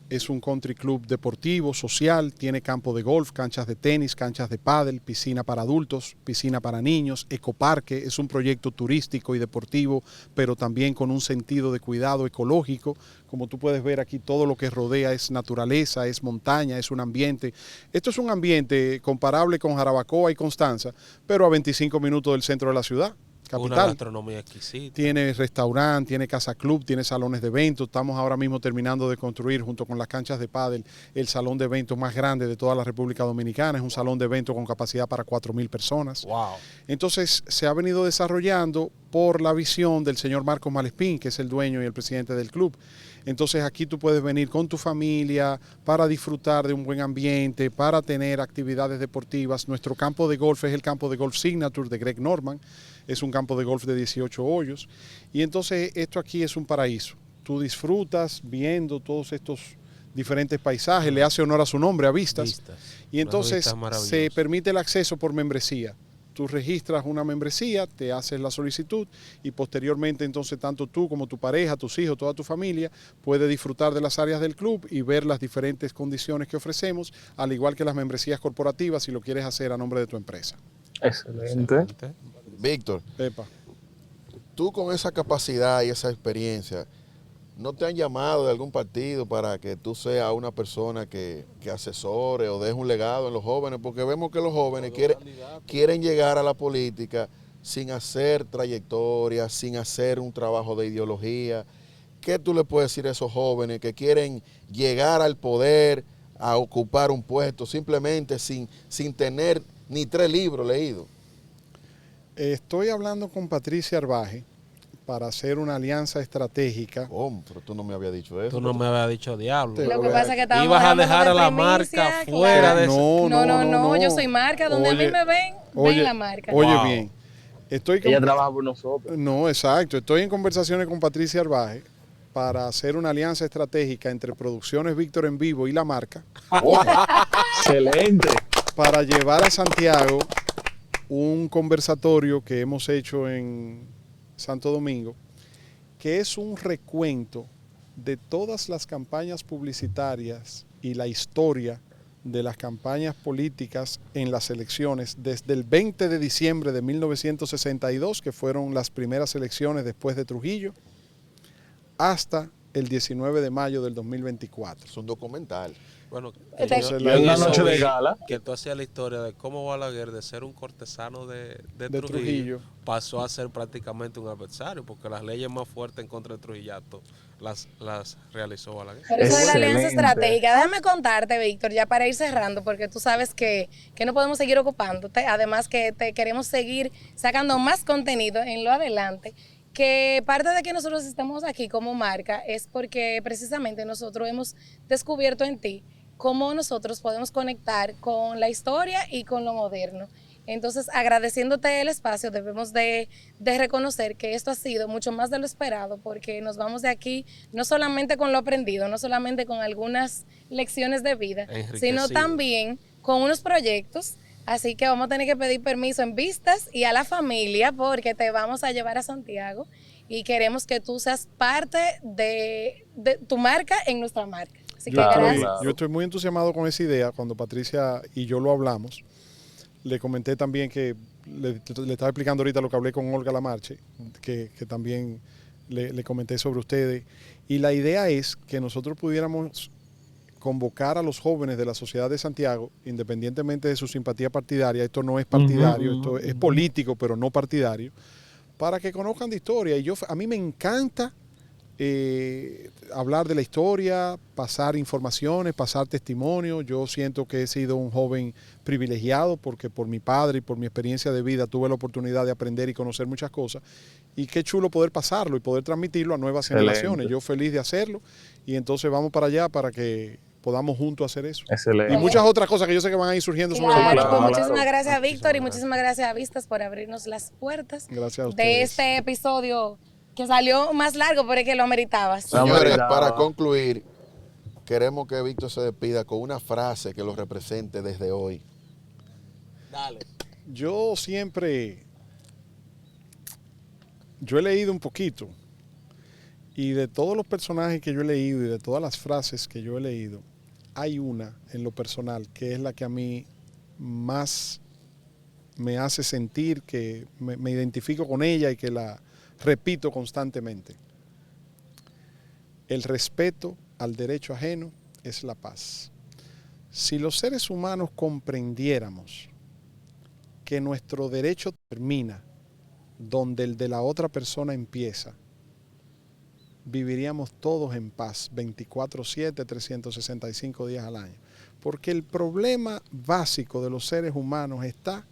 Es un country club deportivo, social, tiene campo de golf, canchas de tenis, canchas de pádel, piscina para adultos, piscina para niños, ecoparque. Es un proyecto turístico y deportivo, pero también con un sentido de cuidado ecológico. Como tú puedes ver aquí, todo lo que rodea es naturaleza, es montaña, es un ambiente. Esto es un ambiente comparable con Jarabacoa y Constanza, pero a 25 minutos del centro de la ciudad. Capital. Una gastronomía exquisita. Tiene restaurante, tiene casa club, tiene salones de eventos. Estamos ahora mismo terminando de construir, junto con las canchas de pádel, el salón de eventos más grande de toda la República Dominicana. Es un salón de eventos con capacidad para 4,000 personas. Wow. Entonces se ha venido desarrollando por la visión del señor Marcos Malespín, que es el dueño y el presidente del club. Entonces aquí tú puedes venir con tu familia para disfrutar de un buen ambiente, para tener actividades deportivas. Nuestro campo de golf es el campo de golf Signature de Greg Norman. Es un campo de golf de 18 hoyos. Y entonces esto aquí es un paraíso. Tú disfrutas viendo todos estos diferentes paisajes, le hace honor a su nombre, a Vistas. Y entonces se permite el acceso por membresía. Tú registras una membresía, te haces la solicitud y posteriormente entonces tanto tú como tu pareja, tus hijos, toda tu familia puede disfrutar de las áreas del club y ver las diferentes condiciones que ofrecemos, al igual que las membresías corporativas si lo quieres hacer a nombre de tu empresa. Excelente. Víctor, Epa. tú con esa capacidad y esa experiencia, ¿no te han llamado de algún partido para que tú seas una persona que asesore o deje un legado en los jóvenes? Porque vemos que los jóvenes quieren llegar a la política sin hacer trayectoria, sin hacer un trabajo de ideología. ¿Qué tú le puedes decir a esos jóvenes que quieren llegar al poder, a ocupar un puesto, simplemente sin tener ni 3 libros leídos? Estoy hablando con Patricia Arbaje para hacer una alianza estratégica. ¿Cómo? Pero tú no me habías dicho eso. Tú no me habías dicho diablo. Lo que pasa es que estábamos Ibas a hablando dejar de a la primicia, marca claro. fuera de eso. No, yo soy marca, donde a mí me ven, ven la marca. Oye, Wow. bien. Ella trabaja por nosotros. No, exacto. Estoy en conversaciones con Patricia Arbaje para hacer una alianza estratégica entre Producciones Víctor en Vivo y la marca Excelente. para llevar a Santiago un conversatorio que hemos hecho en Santo Domingo, que es un recuento de todas las campañas publicitarias y la historia de las campañas políticas en las elecciones desde el 20 de diciembre de 1962, que fueron las primeras elecciones después de Trujillo, hasta el 19 de mayo del 2024. Es un documental. Bueno, Entonces, En una noche de vi gala. que tú hacías la historia de cómo Balaguer, de ser un cortesano de De Trujillo. pasó a ser prácticamente un adversario, porque las leyes más fuertes en contra de Trujillato las realizó Balaguer. Pero eso de la alianza Excelente. estratégica, déjame contarte, Víctor, ya para ir cerrando, porque tú sabes que no podemos seguir ocupándote, además que te queremos seguir sacando más contenido en lo adelante, que parte de que nosotros estemos aquí como marca es porque precisamente nosotros hemos descubierto en ti cómo nosotros podemos conectar con la historia y con lo moderno. Entonces, agradeciéndote el espacio, debemos de reconocer que esto ha sido mucho más de lo esperado, porque nos vamos de aquí no solamente con lo aprendido, no solamente con algunas lecciones de vida, sino también con unos proyectos. Así que vamos a tener que pedir permiso en Vistas y a la familia, porque te vamos a llevar a Santiago y queremos que tú seas parte de tu marca en nuestra marca. Así que gracias. Yo estoy muy entusiasmado con esa idea. Cuando Patricia y yo lo hablamos, le comenté también que le estaba explicando ahorita lo que hablé con Olga Lamarche, que también le comenté sobre ustedes. Y la idea es que nosotros pudiéramos convocar a los jóvenes de la sociedad de Santiago, independientemente de su simpatía partidaria. Esto no es partidario, esto es político, pero no partidario, para que conozcan de historia. Y a mí me encanta hablar de la historia, pasar informaciones, pasar testimonios. Yo siento que he sido un joven privilegiado porque por mi padre y por mi experiencia de vida tuve la oportunidad de aprender y conocer muchas cosas. Y qué chulo poder pasarlo y poder transmitirlo a nuevas generaciones. Yo feliz de hacerlo y entonces vamos para allá para que podamos juntos hacer eso. Excelente. Y muchas otras cosas que yo sé que van a ir surgiendo sobre la Claro, marcha. pues Claro. muchísimas gracias, Víctor, y muchísimas gracias a Vistas por abrirnos las puertas Gracias a de ustedes. este episodio que salió más largo, pero es que lo ameritabas. Señores, ameritaba. para concluir, queremos que Víctor se despida con una frase que lo represente desde hoy. Yo he leído un poquito, y de todos los personajes que yo he leído y de todas las frases que yo he leído, hay una en lo personal que es la que a mí más me hace sentir que me identifico con ella y que la repito constantemente. El respeto al derecho ajeno es la paz. Si los seres humanos comprendiéramos que nuestro derecho termina donde el de la otra persona empieza, viviríamos todos en paz 24/7, 365 días al año. Porque el problema básico de los seres humanos está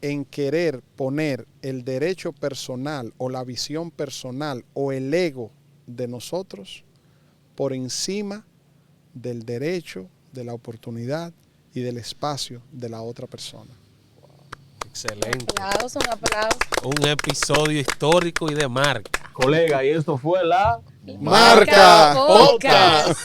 en querer poner el derecho personal o la visión personal o el ego de nosotros por encima del derecho, de la oportunidad y del espacio de la otra persona. Excelente. Un aplauso. Un episodio histórico y de marca. Colega, y esto fue la... Marca Podcast.